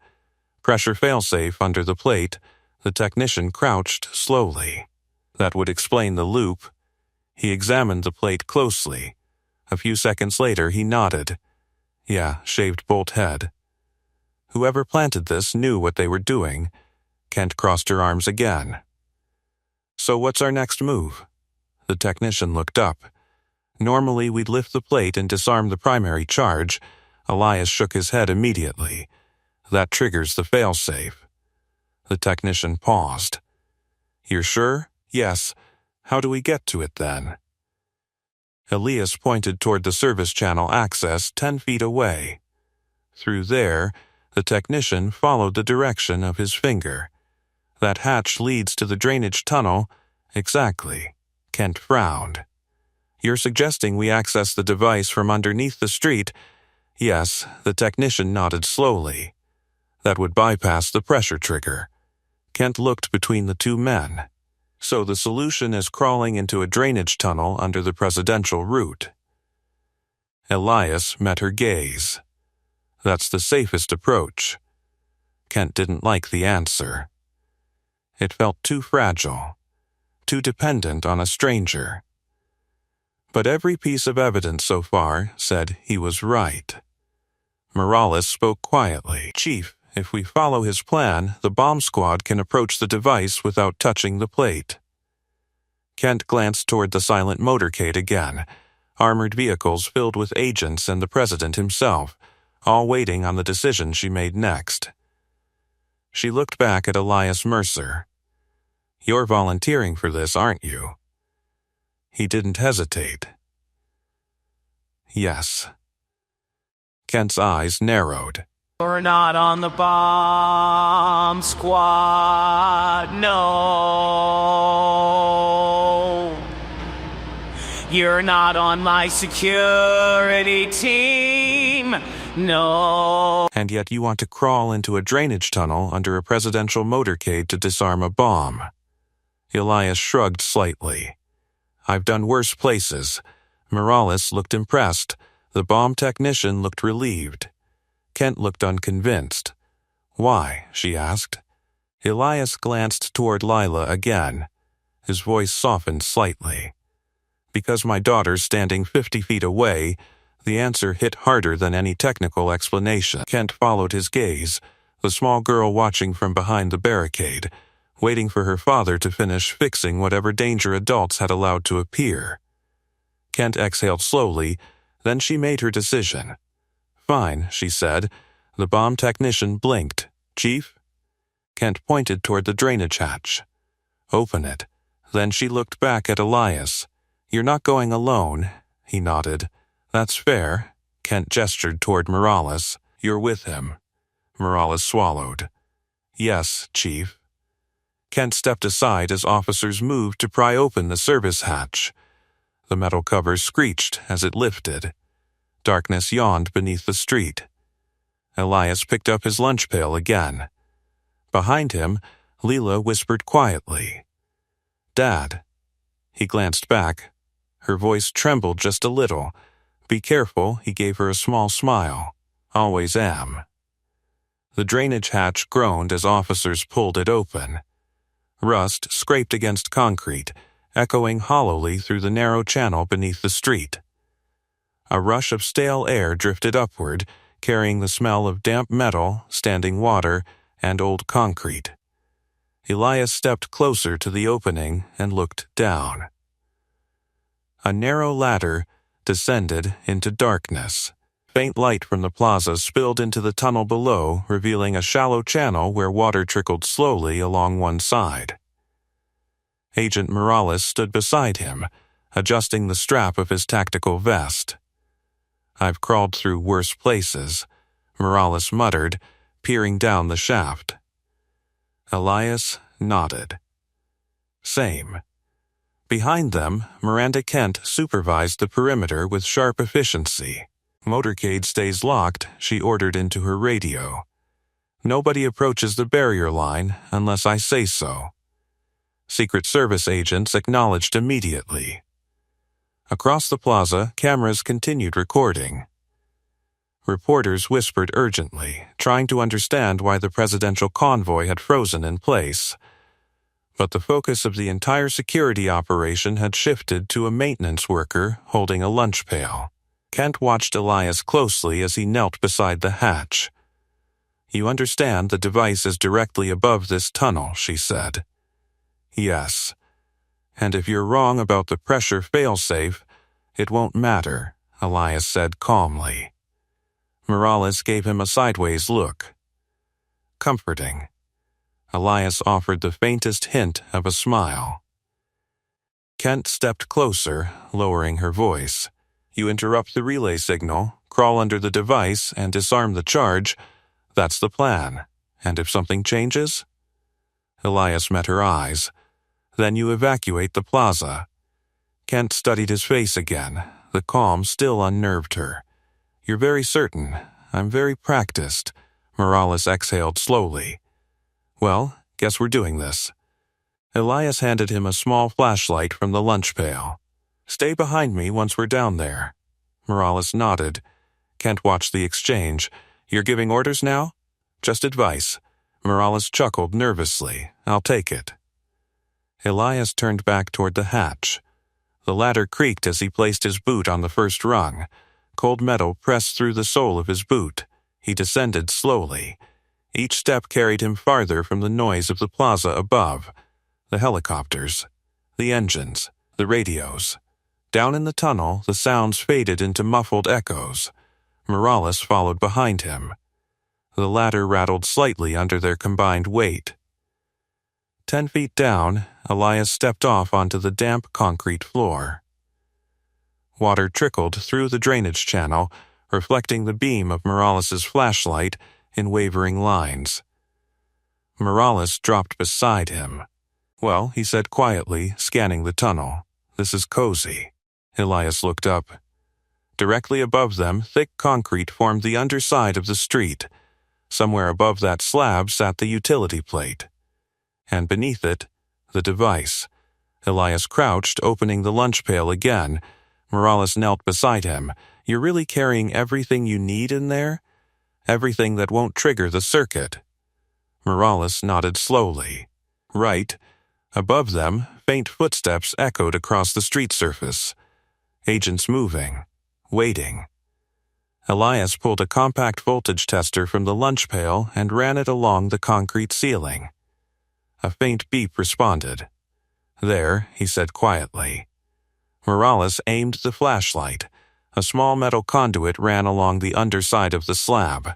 Pressure failsafe under the plate. The technician crouched slowly. That would explain the loop. He examined the plate closely. A few seconds later, he nodded. Yeah, shaved bolt head. Whoever planted this knew what they were doing. Kent crossed her arms again. So what's our next move? The technician looked up. Normally, we'd lift the plate and disarm the primary charge. Elias shook his head immediately. That triggers the failsafe. The technician paused. You're sure? Yes. How do we get to it then? Elias pointed toward the service channel access 10 feet away. Through there, the technician followed the direction of his finger. That hatch leads to the drainage tunnel. Exactly. Kent frowned. You're suggesting we access the device from underneath the street? Yes, the technician nodded slowly. That would bypass the pressure trigger. Kent looked between the two men. So the solution is crawling into a drainage tunnel under the presidential route. Elias met her gaze. That's the safest approach. Kent didn't like the answer. It felt too fragile, too dependent on a stranger. But every piece of evidence so far said he was right. Morales spoke quietly. Chief, if we follow his plan, the bomb squad can approach the device without touching the plate. Kent glanced toward the silent motorcade again, armored vehicles filled with agents and the president himself, all waiting on the decision she made next. She looked back at Elias Mercer. You're volunteering for this, aren't you? He didn't hesitate. Yes. Kent's eyes narrowed. You're not on the bomb squad, no. You're not on my security team, no. And yet you want to crawl into a drainage tunnel under a presidential motorcade to disarm a bomb. Elias shrugged slightly. I've done worse places. Morales looked impressed. The bomb technician looked relieved. Kent looked unconvinced. Why? She asked. Elias glanced toward Lila again. His voice softened slightly. Because my daughter's standing 50 feet away, the answer hit harder than any technical explanation. Kent followed his gaze, the small girl watching from behind the barricade, waiting for her father to finish fixing whatever danger adults had allowed to appear. Kent exhaled slowly, then she made her decision. Fine, she said. The bomb technician blinked. Chief? Kent pointed toward the drainage hatch. Open it. Then she looked back at Elias. You're not going alone. He nodded. That's fair. Kent gestured toward Morales. You're with him. Morales swallowed. Yes, Chief. Kent stepped aside as officers moved to pry open the service hatch. The metal cover screeched as it lifted. Darkness yawned beneath the street. Elias picked up his lunch pail again. Behind him, Leela whispered quietly. Dad. He glanced back. Her voice trembled just a little. Be careful, he gave her a small smile. Always am. The drainage hatch groaned as officers pulled it open. Rust scraped against concrete, echoing hollowly through the narrow channel beneath the street. A rush of stale air drifted upward, carrying the smell of damp metal, standing water, and old concrete. Elias stepped closer to the opening and looked down. A narrow ladder descended into darkness. Faint light from the plaza spilled into the tunnel below, revealing a shallow channel where water trickled slowly along one side. Agent Morales stood beside him, adjusting the strap of his tactical vest. "I've crawled through worse places," Morales muttered, peering down the shaft. Elias nodded. "Same." Behind them, Miranda Kent supervised the perimeter with sharp efficiency. "Motorcade stays locked," she ordered into her radio. "Nobody approaches the barrier line unless I say so." Secret Service agents acknowledged immediately. Across the plaza, cameras continued recording. Reporters whispered urgently, trying to understand why the presidential convoy had frozen in place. But the focus of the entire security operation had shifted to a maintenance worker holding a lunch pail. Kent watched Elias closely as he knelt beside the hatch. "You understand the device is directly above this tunnel," she said. "Yes. And if you're wrong about the pressure failsafe, it won't matter," Elias said calmly. Morales gave him a sideways look. Comforting. Elias offered the faintest hint of a smile. Kent stepped closer, lowering her voice. "You interrupt the relay signal, crawl under the device, and disarm the charge. That's the plan. And if something changes?" Elias met her eyes. "Then you evacuate the plaza." Kent studied his face again. The calm still unnerved her. "You're very certain. I'm very practiced." Morales exhaled slowly. "Well, guess we're doing this." Elias handed him a small flashlight from the lunch pail. "Stay behind me once we're down there." Morales nodded. Kent watched the exchange. "You're giving orders now?" "Just advice." Morales chuckled nervously. "I'll take it." Elias turned back toward the hatch. The ladder creaked as he placed his boot on the first rung. Cold metal pressed through the sole of his boot. He descended slowly. Each step carried him farther from the noise of the plaza above. The helicopters, the engines, the radios. Down in the tunnel, the sounds faded into muffled echoes. Morales followed behind him. The ladder rattled slightly under their combined weight. 10 feet down, Elias stepped off onto the damp concrete floor. Water trickled through the drainage channel, reflecting the beam of Morales's flashlight in wavering lines. Morales dropped beside him. "Well," he said quietly, scanning the tunnel. "This is cozy." Elias looked up. Directly above them, thick concrete formed the underside of the street. Somewhere above that slab sat the utility plate. And beneath it, the device. Elias crouched, opening the lunch pail again. Morales knelt beside him. "You're really carrying everything you need in there? Everything that won't trigger the circuit?" Morales nodded slowly. "Right." Above them, faint footsteps echoed across the street surface. Agents moving. Waiting. Elias pulled a compact voltage tester from the lunch pail and ran it along the concrete ceiling. A faint beep responded. "There," he said quietly. Morales aimed the flashlight. A small metal conduit ran along the underside of the slab.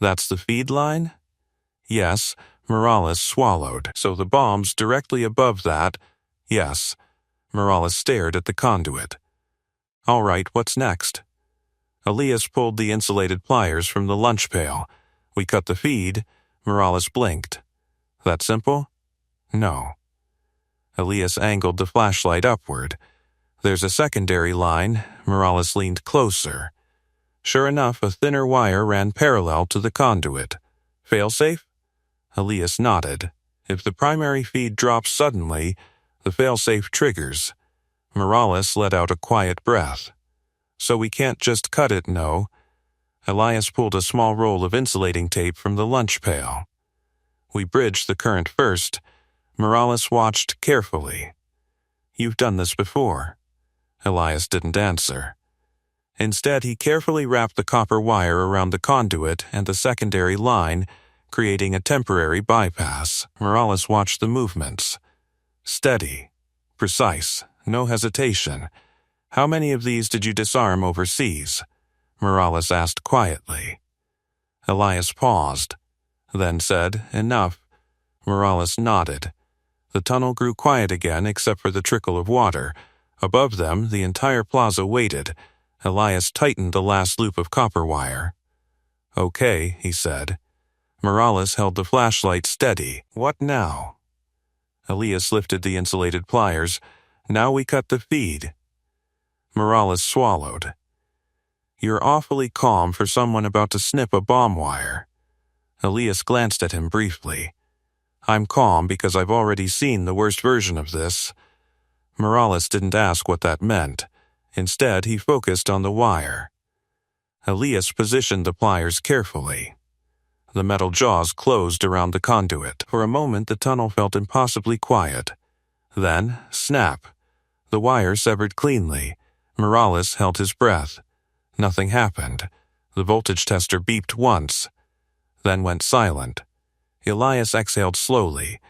"That's the feed line?" "Yes." Morales swallowed. "So the bomb's directly above that?" "Yes." Morales stared at the conduit. "All right, what's next?" Elias pulled the insulated pliers from the lunch pail. "We cut the feed." Morales blinked. "That simple?" "No." Elias angled the flashlight upward. "There's a secondary line." Morales leaned closer. Sure enough, a thinner wire ran parallel to the conduit. "Failsafe?" Elias nodded. "If the primary feed drops suddenly, the failsafe triggers." Morales let out a quiet breath. "So we can't just cut it, no?" Elias pulled a small roll of insulating tape from the lunch pail. "We bridge the current first." Morales watched carefully. "You've done this before." Elias didn't answer. Instead, he carefully wrapped the copper wire around the conduit and the secondary line, creating a temporary bypass. Morales watched the movements. Steady, precise, no hesitation. "How many of these did you disarm overseas?" Morales asked quietly. Elias paused, then said, "Enough." Morales nodded. The tunnel grew quiet again except for the trickle of water. Above them, the entire plaza waited. Elias tightened the last loop of copper wire. "Okay," he said. Morales held the flashlight steady. "What now?" Elias lifted the insulated pliers. "Now we cut the feed." Morales swallowed. "You're awfully calm for someone about to snip a bomb wire." Elias glanced at him briefly. "I'm calm because I've already seen the worst version of this." Morales didn't ask what that meant. Instead, he focused on the wire. Elias positioned the pliers carefully. The metal jaws closed around the conduit. For a moment, the tunnel felt impossibly quiet. Then, snap. The wire severed cleanly. Morales held his breath. Nothing happened. The voltage tester beeped once, then went silent. Elias exhaled slowly.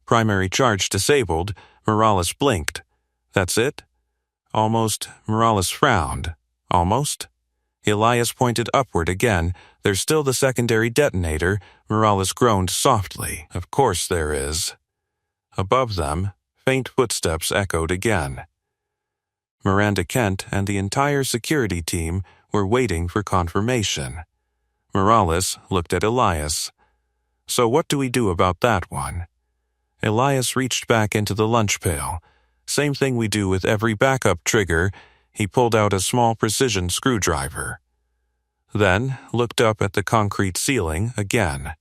Primary charge disabled. Morales blinked. "That's it?" "Almost." Morales frowned. "Almost?" Elias pointed upward again. "There's still the secondary detonator." Morales groaned softly. "Of course there is." Above them, faint footsteps echoed again. Miranda Kent and the entire security team were waiting for confirmation. Morales looked at Elias. "So what do we do about that one?" Elias reached back into the lunch pail. "Same thing we do with every backup trigger." He pulled out a small precision screwdriver. Then looked up at the concrete ceiling again.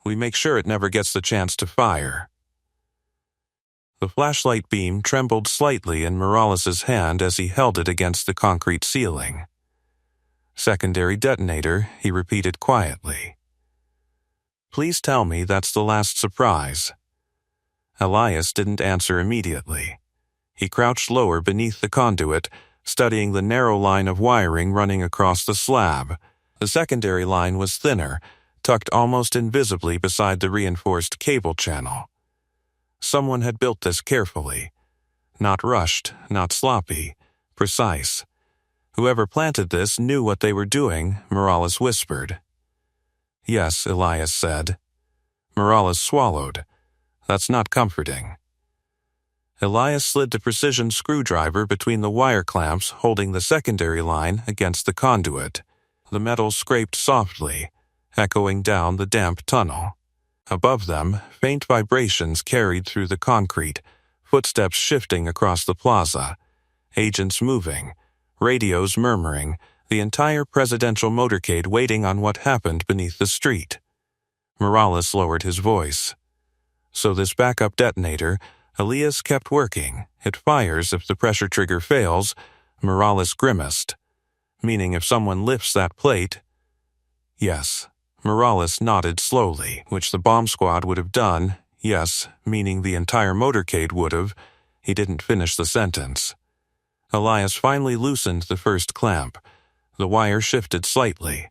"We make sure it never gets the chance to fire." The flashlight beam trembled slightly in Morales's hand as he held it against the concrete ceiling. "Secondary detonator," he repeated quietly. "Please tell me that's the last surprise." Elias didn't answer immediately. He crouched lower beneath the conduit, studying the narrow line of wiring running across the slab. The secondary line was thinner, tucked almost invisibly beside the reinforced cable channel. Someone had built this carefully. Not rushed, not sloppy, precise. Whoever planted this knew what they were doing, Morales whispered. "Yes," Elias said. Morales swallowed. "That's not comforting." Elias slid the precision screwdriver between the wire clamps holding the secondary line against the conduit. The metal scraped softly, echoing down the damp tunnel. Above them, faint vibrations carried through the concrete, footsteps shifting across the plaza, agents moving, radios murmuring, the entire presidential motorcade waiting on what happened beneath the street. Morales lowered his voice. "So this backup detonator," Elias kept working. "It fires if the pressure trigger fails." Morales grimaced. "Meaning if someone lifts that plate?" "Yes." Morales nodded slowly, "which the bomb squad would have done." "Yes," meaning the entire motorcade would have. He didn't finish the sentence. Elias finally loosened the first clamp. The wire shifted slightly.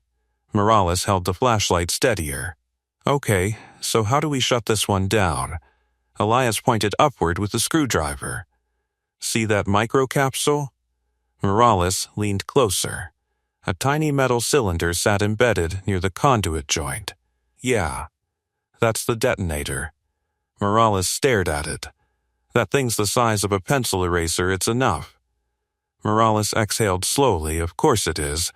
Morales held the flashlight steadier. "Okay, so how do we shut this one down?" Elias pointed upward with the screwdriver. "See that microcapsule?" Morales leaned closer. A tiny metal cylinder sat embedded near the conduit joint. "Yeah, that's the detonator." Morales stared at it. "That thing's the size of a pencil eraser, it's enough." Morales exhaled slowly. "Of course it is."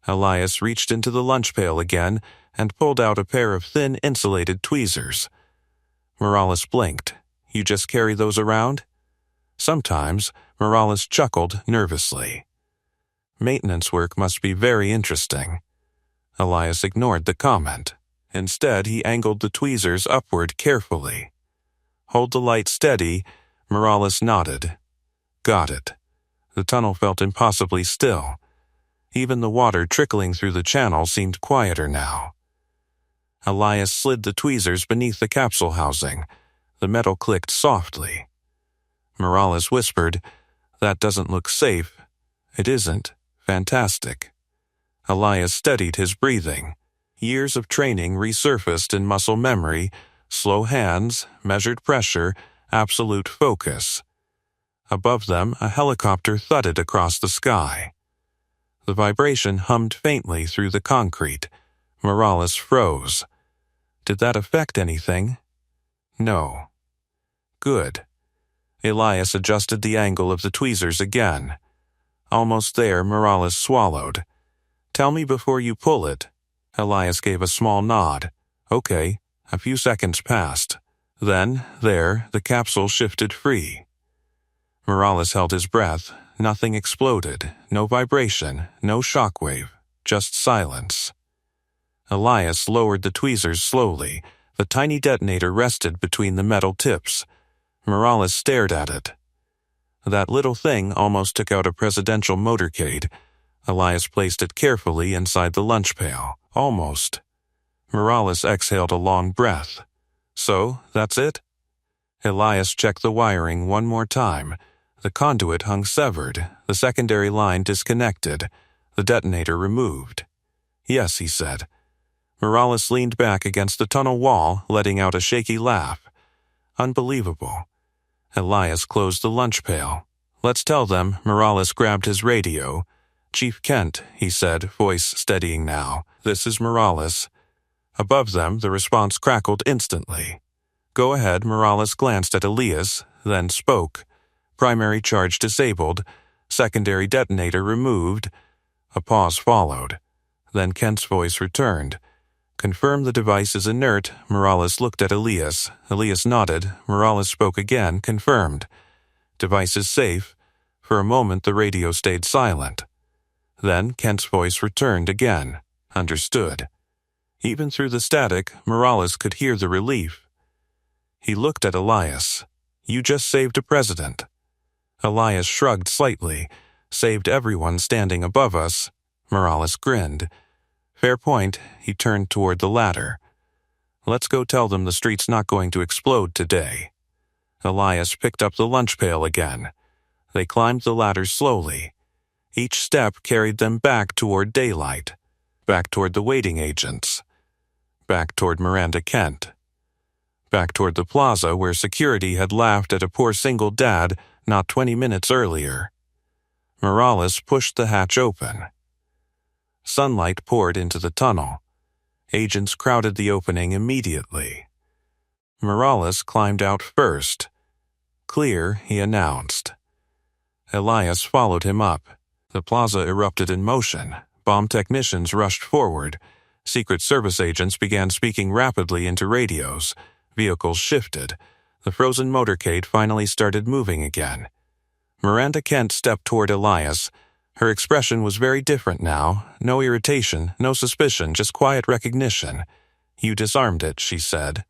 Elias reached into the lunch pail again and pulled out a pair of thin insulated tweezers. Morales blinked. "You just carry those around?" "Sometimes." Morales chuckled nervously. "Maintenance work must be very interesting." Elias ignored the comment. Instead, he angled the tweezers upward carefully. "Hold the light steady." Morales nodded. "Got it." The tunnel felt impossibly still. Even the water trickling through the channel seemed quieter now. Elias slid the tweezers beneath the capsule housing. The metal clicked softly. Morales whispered, "That doesn't look safe." "It isn't. Fantastic." Elias steadied his breathing. Years of training resurfaced in muscle memory, slow hands, measured pressure, absolute focus. Above them, a helicopter thudded across the sky. The vibration hummed faintly through the concrete. Morales froze. Did that affect anything? No. Good. Elias adjusted the angle of the tweezers again. Almost there, Morales swallowed. Tell me before you pull it. Elias gave a small nod. Okay. A few seconds passed. Then, there, the capsule shifted free. Morales held his breath. Nothing exploded. No vibration. No shockwave. Just silence. Elias lowered the tweezers slowly. The tiny detonator rested between the metal tips. Morales stared at it. That little thing almost took out a presidential motorcade. Elias placed it carefully inside the lunch pail. Almost. Morales exhaled a long breath. So, that's it? Elias checked the wiring one more time. The conduit hung severed, the secondary line disconnected, the detonator removed. Yes, he said. Morales leaned back against the tunnel wall, letting out a shaky laugh. Unbelievable. Elias closed the lunch pail. Let's tell them. Morales grabbed his radio. Chief Kent, he said, voice steadying now. This is Morales. Above them, the response crackled instantly. Go ahead. Morales glanced at Elias, then spoke. Primary charge disabled. Secondary detonator removed. A pause followed. Then Kent's voice returned. Confirm the device is inert. Morales looked at Elias. Elias nodded. Morales spoke again, confirmed. Device is safe. For a moment the radio stayed silent. Then Kent's voice returned again. Understood. Even through the static, Morales could hear the relief. He looked at Elias. You just saved a president. Elias shrugged slightly. Saved everyone standing above us. Morales grinned. Fair point. He turned toward the ladder. Let's go tell them the street's not going to explode today. Elias picked up the lunch pail again. They climbed the ladder slowly. Each step carried them back toward daylight. Back toward the waiting agents. Back toward Miranda Kent. Back toward the plaza where security had laughed at a poor single dad not 20 minutes earlier. Morales pushed the hatch open. Sunlight poured into the tunnel. Agents crowded the opening immediately. Morales climbed out first. Clear, he announced. Elias followed him up. The plaza erupted in motion. Bomb technicians rushed forward. Secret Service agents began speaking rapidly into radios. Vehicles shifted. The frozen motorcade finally started moving again. Miranda Kent stepped toward Elias. Her expression was very different now. No irritation, no suspicion, just quiet recognition. You disarmed it, she said.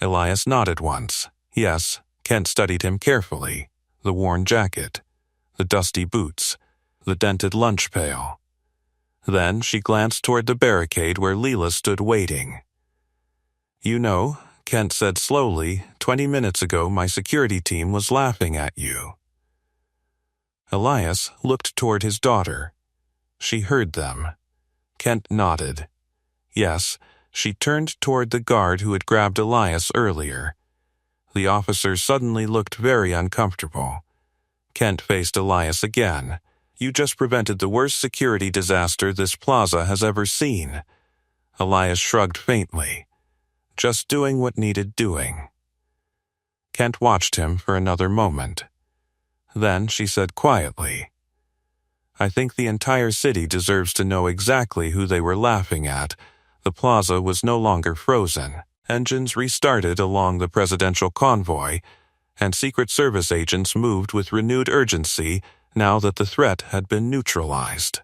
Elias nodded once. Yes. Kent studied him carefully. The worn jacket. The dusty boots. The dented lunch pail. Then she glanced toward the barricade where Leela stood waiting. You know, Kent said slowly, 20 minutes ago my security team was laughing at you. Elias looked toward his daughter. She heard them. Kent nodded. Yes, she turned toward the guard who had grabbed Elias earlier. The officer suddenly looked very uncomfortable. Kent faced Elias again. You just prevented the worst security disaster this plaza has ever seen. Elias shrugged faintly. Just doing what needed doing. Kent watched him for another moment. Then she said quietly, I think the entire city deserves to know exactly who they were laughing at. The plaza was no longer frozen. Engines restarted along the presidential convoy, and Secret Service agents moved with renewed urgency now that the threat had been neutralized.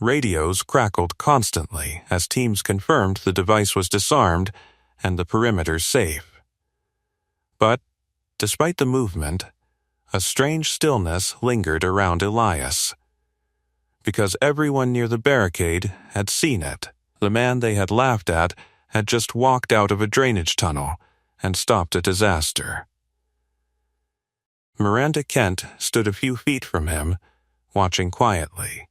Radios crackled constantly as teams confirmed the device was disarmed and the perimeter safe. But, despite the movement, a strange stillness lingered around Elias. Because everyone near the barricade had seen it. The man they had laughed at had just walked out of a drainage tunnel and stopped a disaster. Miranda Kent stood a few feet from him, watching quietly.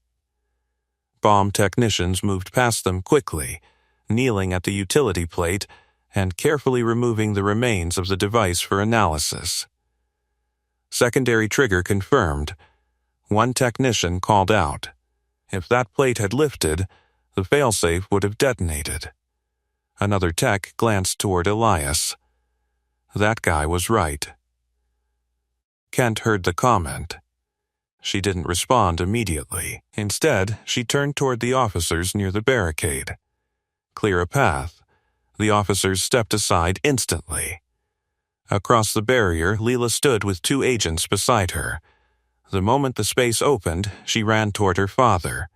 Bomb technicians moved past them quickly, kneeling at the utility plate and carefully removing the remains of the device for analysis. Secondary trigger confirmed. One technician called out. If that plate had lifted, the failsafe would have detonated. Another tech glanced toward Elias. That guy was right. Kent heard the comment. She didn't respond immediately. Instead, she turned toward the officers near the barricade. Clear a path. The officers stepped aside instantly. Across the barrier, Leela stood with two agents beside her. The moment the space opened, she ran toward her father.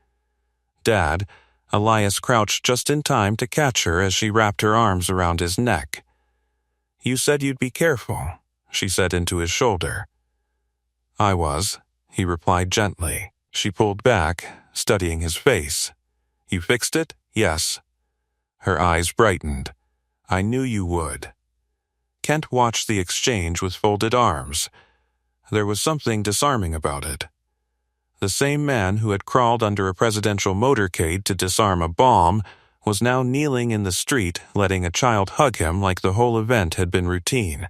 Dad, Elias crouched just in time to catch her as she wrapped her arms around his neck. "You said you'd be careful," she said into his shoulder. "I was," he replied gently. She pulled back, studying his face. "You fixed it?" "Yes." Her eyes brightened. "I knew you would." Kent watched the exchange with folded arms. There was something disarming about it. The same man who had crawled under a presidential motorcade to disarm a bomb was now kneeling in the street, letting a child hug him like the whole event had been routine.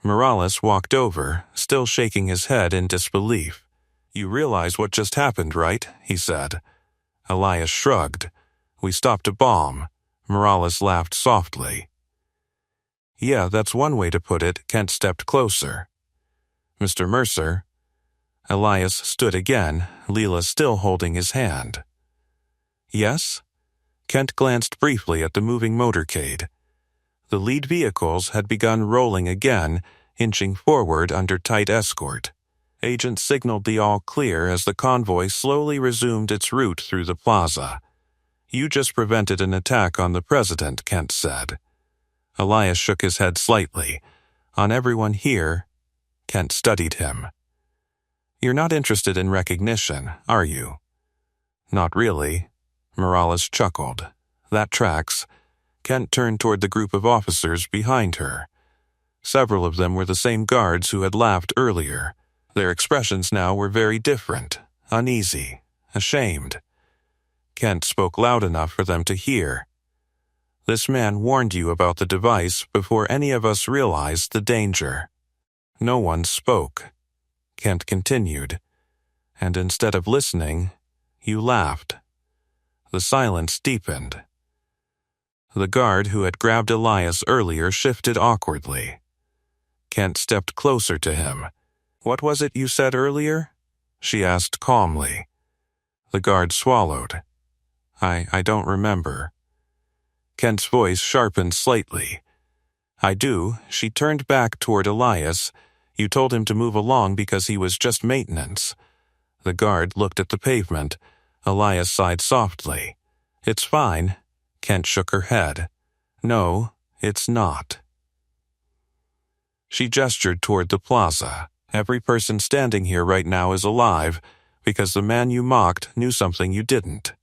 Morales walked over, still shaking his head in disbelief. "You realize what just happened, right?" he said. Elias shrugged. "We stopped a bomb." Morales laughed softly. "Yeah, that's one way to put it." Kent stepped closer. "Mr. Mercer." Elias stood again, Leela still holding his hand. "Yes?" Kent glanced briefly at the moving motorcade. The lead vehicles had begun rolling again, inching forward under tight escort. Agents signaled the all clear as the convoy slowly resumed its route through the plaza. "You just prevented an attack on the president," Kent said. Elias shook his head slightly. "On everyone here," Kent studied him. "You're not interested in recognition, are you?" "Not really." Morales chuckled. "That tracks." Kent turned toward the group of officers behind her. Several of them were the same guards who had laughed earlier. Their expressions now were very different, uneasy, ashamed. Kent spoke loud enough for them to hear. "This man warned you about the device before any of us realized the danger." No one spoke. Kent continued. "And instead of listening, you laughed." The silence deepened. The guard who had grabbed Elias earlier shifted awkwardly. Kent stepped closer to him. "What was it you said earlier?" she asked calmly. The guard swallowed. I don't remember." Kent's voice sharpened slightly. "I do." She turned back toward Elias. "You told him to move along because he was just maintenance." The guard looked at the pavement. Elias sighed softly. "It's fine." Kent shook her head. "No, it's not." She gestured toward the plaza. "Every person standing here right now is alive because the man you mocked knew something you didn't."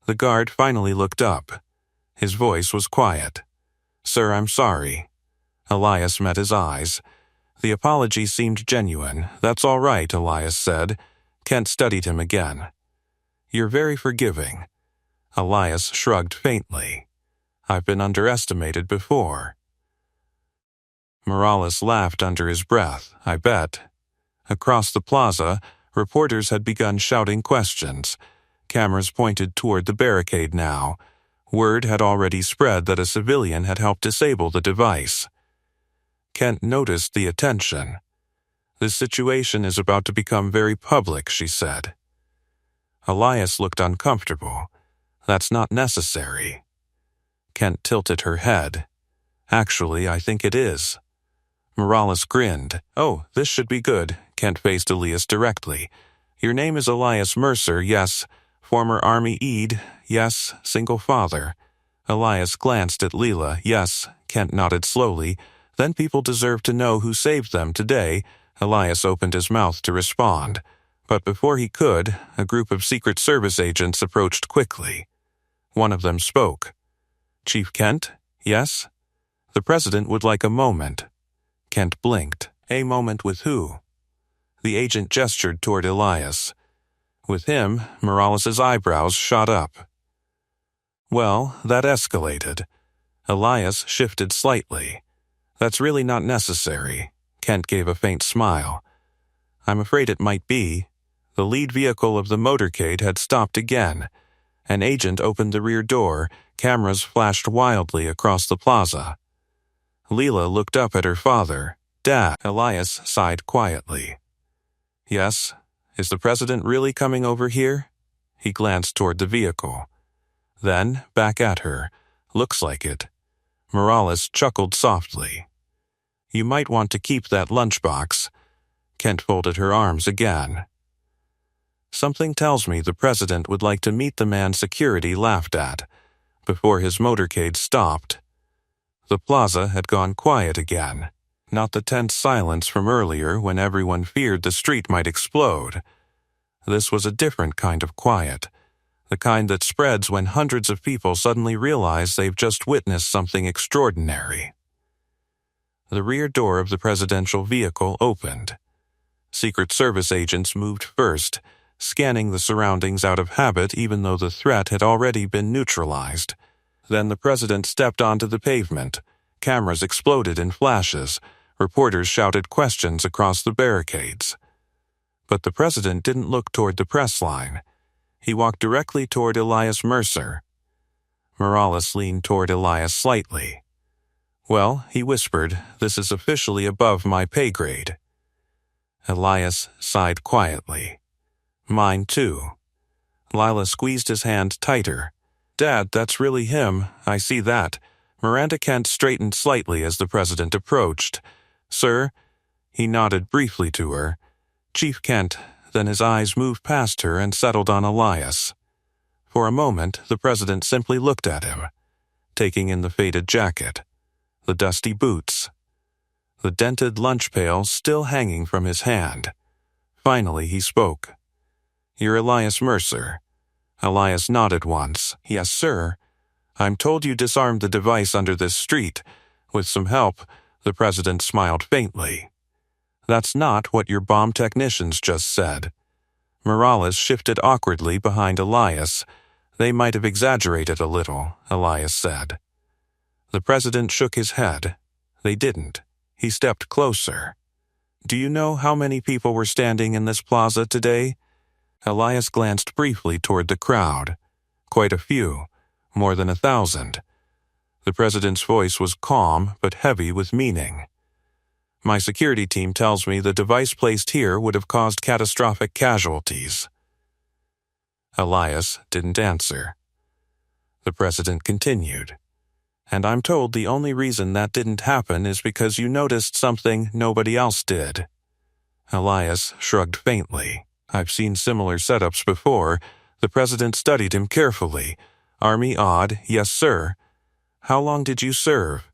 The guard finally looked up. His voice was quiet. "Sir, I'm sorry." Elias met his eyes. The apology seemed genuine. "That's all right," Elias said. Kent studied him again. "You're very forgiving." Elias shrugged faintly. "I've been underestimated before." Morales laughed under his breath. "I bet." Across the plaza, reporters had begun shouting questions. Cameras pointed toward the barricade now. Word had already spread that a civilian had helped disable the device. Kent noticed the attention. "This situation is about to become very public," she said. Elias looked uncomfortable. "That's not necessary." Kent tilted her head. "Actually, I think it is." Morales grinned. "Oh, this should be good." Kent faced Elias directly. "Your name is Elias Mercer, yes. Former Army Eid, yes. Single father." Elias glanced at Leela. "Yes." Kent nodded slowly. "Then people deserve to know who saved them today." Elias opened his mouth to respond. But before he could, a group of Secret Service agents approached quickly. One of them spoke. "Chief Kent? Yes?" "The president would like a moment." Kent blinked. "A moment with who?" The agent gestured toward Elias. With him, Morales's eyebrows shot up. Well, that escalated. Elias shifted slightly. That's really not necessary. Kent gave a faint smile. I'm afraid it might be. The lead vehicle of the motorcade had stopped again. An agent opened the rear door. Cameras flashed wildly across the plaza. Leela looked up at her father. Dad. Elias sighed quietly. Yes? Is the president really coming over here? He glanced toward the vehicle. Then, back at her. Looks like it. Morales chuckled softly. You might want to keep that lunchbox. Kent folded her arms again. Something tells me the president would like to meet the man security laughed at. Before his motorcade stopped. The plaza had gone quiet again. Not the tense silence from earlier when everyone feared the street might explode. This was a different kind of quiet. The kind that spreads when hundreds of people suddenly realize they've just witnessed something extraordinary. The rear door of the presidential vehicle opened. Secret Service agents moved first, scanning the surroundings out of habit even though the threat had already been neutralized. Then the president stepped onto the pavement. Cameras exploded in flashes. Reporters shouted questions across the barricades. But the president didn't look toward the press line. He walked directly toward Elias Mercer. Morales leaned toward Elias slightly. Well, he whispered, this is officially above my pay grade. Elias sighed quietly. Mine too. Lila squeezed his hand tighter. Dad, that's really him. I see that. Miranda Kent straightened slightly as the president approached. Sir? He nodded briefly to her. Chief Kent, then his eyes moved past her and settled on Elias. For a moment, the president simply looked at him, taking in the faded jacket, the dusty boots, the dented lunch pail still hanging from his hand. Finally, he spoke. You're Elias Mercer. Elias nodded once. Yes, sir. I'm told you disarmed the device under this street. With some help, the president smiled faintly. That's not what your bomb technicians just said. Morales shifted awkwardly behind Elias. They might have exaggerated a little, Elias said. The president shook his head. They didn't. He stepped closer. Do you know how many people were standing in this plaza today? Elias glanced briefly toward the crowd. Quite a few. More than 1,000. The president's voice was calm but heavy with meaning. My security team tells me the device placed here would have caused catastrophic casualties. Elias didn't answer. The president continued. And I'm told the only reason that didn't happen is because you noticed something nobody else did. Elias shrugged faintly. I've seen similar setups before. The president studied him carefully. Army odd, yes sir. How long did you serve?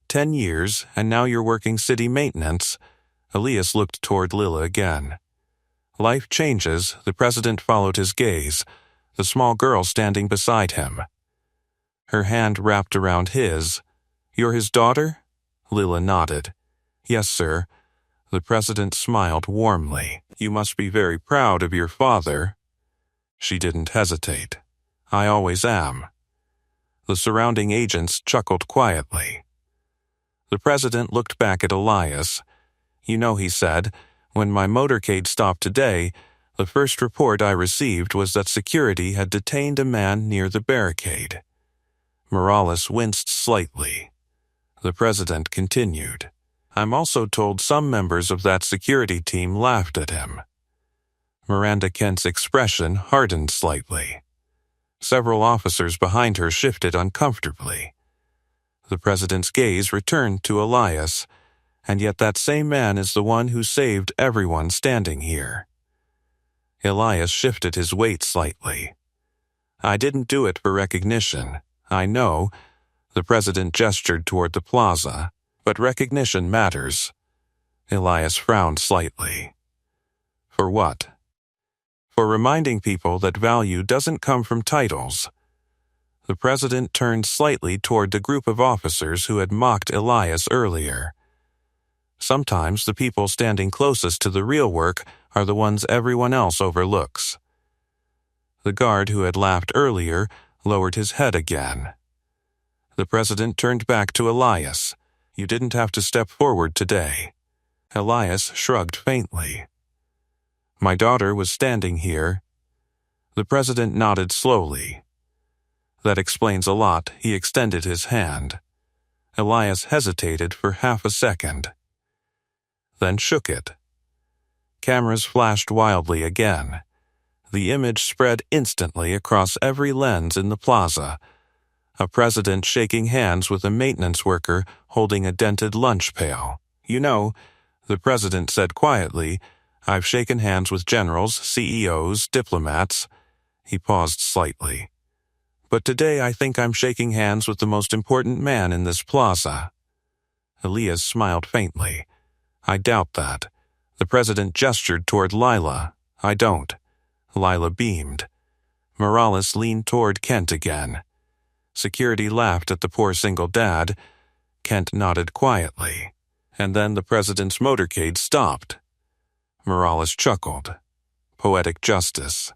10 years, and now you're working city maintenance. Elias looked toward Lila again. Life changes. The president followed his gaze. The small girl standing beside him. Her hand wrapped around his. You're his daughter? Lila nodded. Yes, sir. The president smiled warmly. You must be very proud of your father. She didn't hesitate. I always am. The surrounding agents chuckled quietly. The president looked back at Elias. You know, he said, when my motorcade stopped today, the first report I received was that security had detained a man near the barricade. Morales winced slightly. The president continued. I'm also told some members of that security team laughed at him. Miranda Kent's expression hardened slightly. Several officers behind her shifted uncomfortably. The president's gaze returned to Elias, and yet that same man is the one who saved everyone standing here. Elias shifted his weight slightly. I didn't do it for recognition. I know. The president gestured toward the plaza. But recognition matters. Elias frowned slightly. For what? For reminding people that value doesn't come from titles. The president turned slightly toward the group of officers who had mocked Elias earlier. Sometimes the people standing closest to the real work are the ones everyone else overlooks. The guard who had laughed earlier lowered his head again. The president turned back to Elias. "You didn't have to step forward today." Elias shrugged faintly. "My daughter was standing here." The president nodded slowly. "That explains a lot." He extended his hand. Elias hesitated for half a second, then shook it. Cameras flashed wildly again. The image spread instantly across every lens in the plaza. A president shaking hands with a maintenance worker holding a dented lunch pail. "You know," the president said quietly, "I've shaken hands with generals, CEOs, diplomats." He paused slightly. "But today I think I'm shaking hands with the most important man in this plaza." Elias smiled faintly. "I doubt that." The president gestured toward Lila. "I don't." Lila beamed. Morales leaned toward Kent again. Security laughed at the poor single dad. Kent nodded quietly. And then the president's motorcade stopped. Morales chuckled. Poetic justice.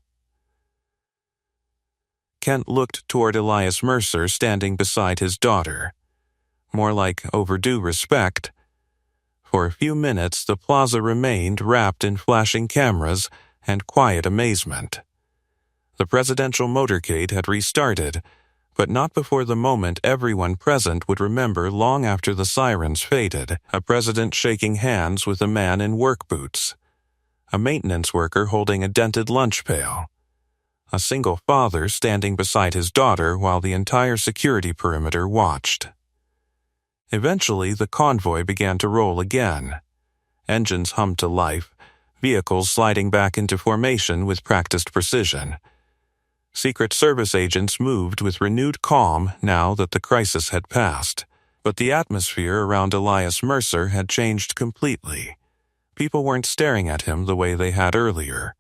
Kent looked toward Elias Mercer standing beside his daughter. More like overdue respect. For a few minutes, the plaza remained wrapped in flashing cameras and quiet amazement. The presidential motorcade had restarted, but not before the moment everyone present would remember long after the sirens faded. A president shaking hands with a man in work boots. A maintenance worker holding a dented lunch pail. A single father standing beside his daughter while the entire security perimeter watched. Eventually, the convoy began to roll again. Engines hummed to life, vehicles sliding back into formation with practiced precision. Secret Service agents moved with renewed calm now that the crisis had passed. But the atmosphere around Elias Mercer had changed completely. People weren't staring at him the way they had earlier.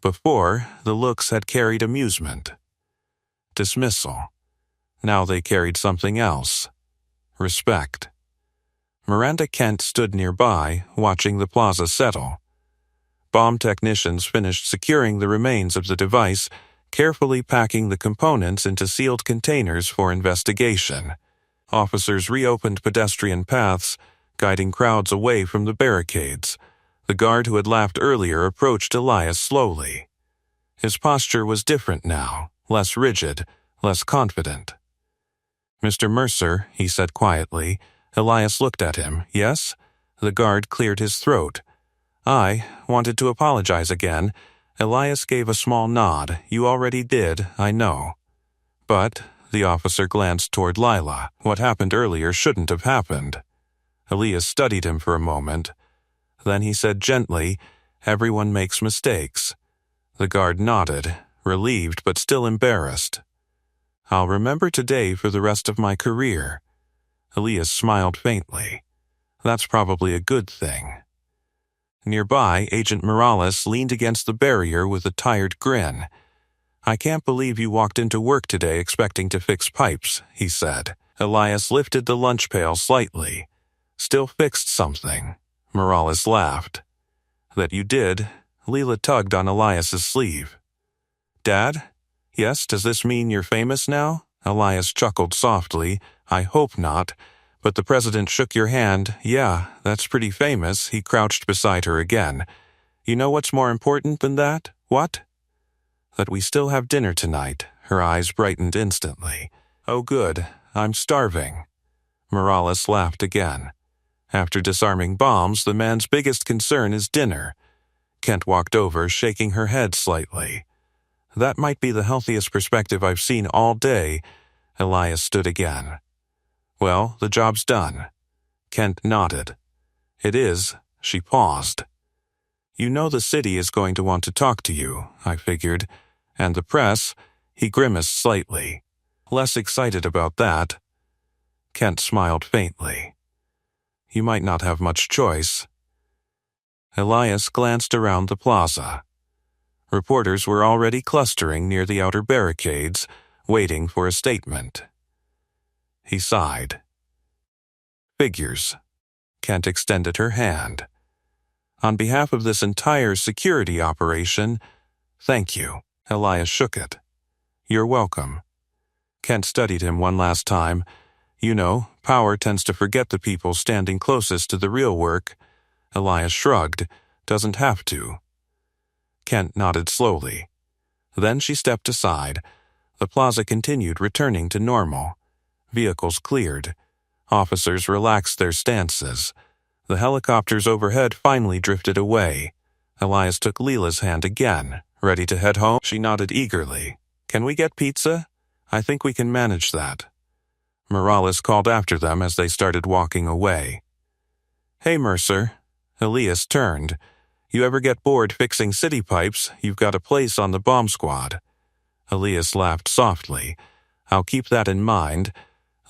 Before, the looks had carried amusement. Dismissal. Now they carried something else. Respect. Miranda Kent stood nearby, watching the plaza settle. Bomb technicians finished securing the remains of the device, carefully packing the components into sealed containers for investigation. Officers reopened pedestrian paths, guiding crowds away from the barricades. The guard who had laughed earlier approached Elias slowly. His posture was different now, less rigid, less confident. "Mr. Mercer," he said quietly. Elias looked at him. "Yes?" The guard cleared his throat. "I wanted to apologize again." Elias gave a small nod. "You already did, I know." "But," the officer glanced toward Lila, "what happened earlier shouldn't have happened." Elias studied him for a moment. Then he said gently, "Everyone makes mistakes." The guard nodded, relieved but still embarrassed. "I'll remember today for the rest of my career." Elias smiled faintly. "That's probably a good thing." Nearby, Agent Morales leaned against the barrier with a tired grin. "I can't believe you walked into work today expecting to fix pipes," he said. Elias lifted the lunch pail slightly. "Still fixed something." Morales laughed. "That you did." Leela tugged on Elias's sleeve. "Dad? Yes, does this mean you're famous now?" Elias chuckled softly. "I hope not." But the president shook your hand. "Yeah, that's pretty famous." He crouched beside her again. "You know what's more important than that?" "What?" "That we still have dinner tonight." Her eyes brightened instantly. "Oh good, I'm starving." Morales laughed again. After disarming bombs, the man's biggest concern is dinner. Kent walked over, shaking her head slightly. "That might be the healthiest perspective I've seen all day." Elias stood again. "Well, the job's done." Kent nodded. "It is." She paused. "You know the city is going to want to talk to you, I figured. And the press." He grimaced slightly. "Less excited about that." Kent smiled faintly. "You might not have much choice." Elias glanced around the plaza. Reporters were already clustering near the outer barricades, waiting for a statement. He sighed. "Figures." Kent extended her hand. "On behalf of this entire security operation, thank you." Elias shook it. You're welcome. Kent studied him one last time. You know, power tends to forget the people standing closest to the real work. Elias shrugged. Doesn't have to. Kent nodded slowly. Then she stepped aside. The plaza continued returning to normal. Vehicles cleared. Officers relaxed their stances. The helicopters overhead finally drifted away. Elias took Leela's hand again. Ready to head home? She nodded eagerly. Can we get pizza? I think we can manage that. Morales called after them as they started walking away. Hey, Mercer. Elias turned. You ever get bored fixing city pipes, you've got a place on the bomb squad. Elias laughed softly. I'll keep that in mind.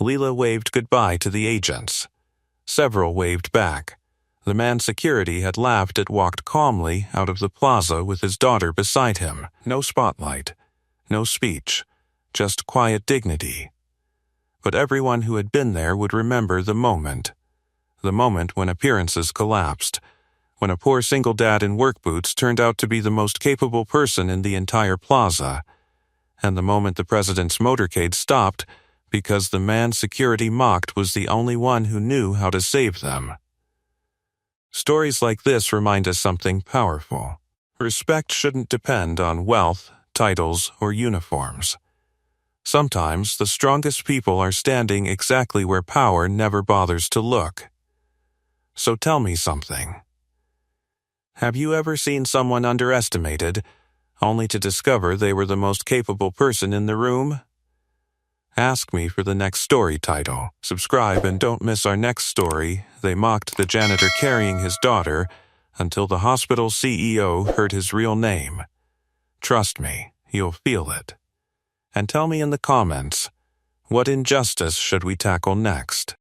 Leela waved goodbye to the agents. Several waved back. The man security had laughed and walked calmly out of the plaza with his daughter beside him. No spotlight. No speech. Just quiet dignity. But everyone who had been there would remember the moment. The moment when appearances collapsed. When a poor single dad in work boots turned out to be the most capable person in the entire plaza. And the moment the president's motorcade stopped because the man security mocked was the only one who knew how to save them. Stories like this remind us something powerful. Respect shouldn't depend on wealth, titles, or uniforms. Sometimes the strongest people are standing exactly where power never bothers to look. So tell me something. Have you ever seen someone underestimated, only to discover they were the most capable person in the room? Ask me for the next story title. Subscribe and don't miss our next story. They mocked the janitor carrying his daughter until the hospital CEO heard his real name. Trust me, you'll feel it. And tell me in the comments, what injustice should we tackle next?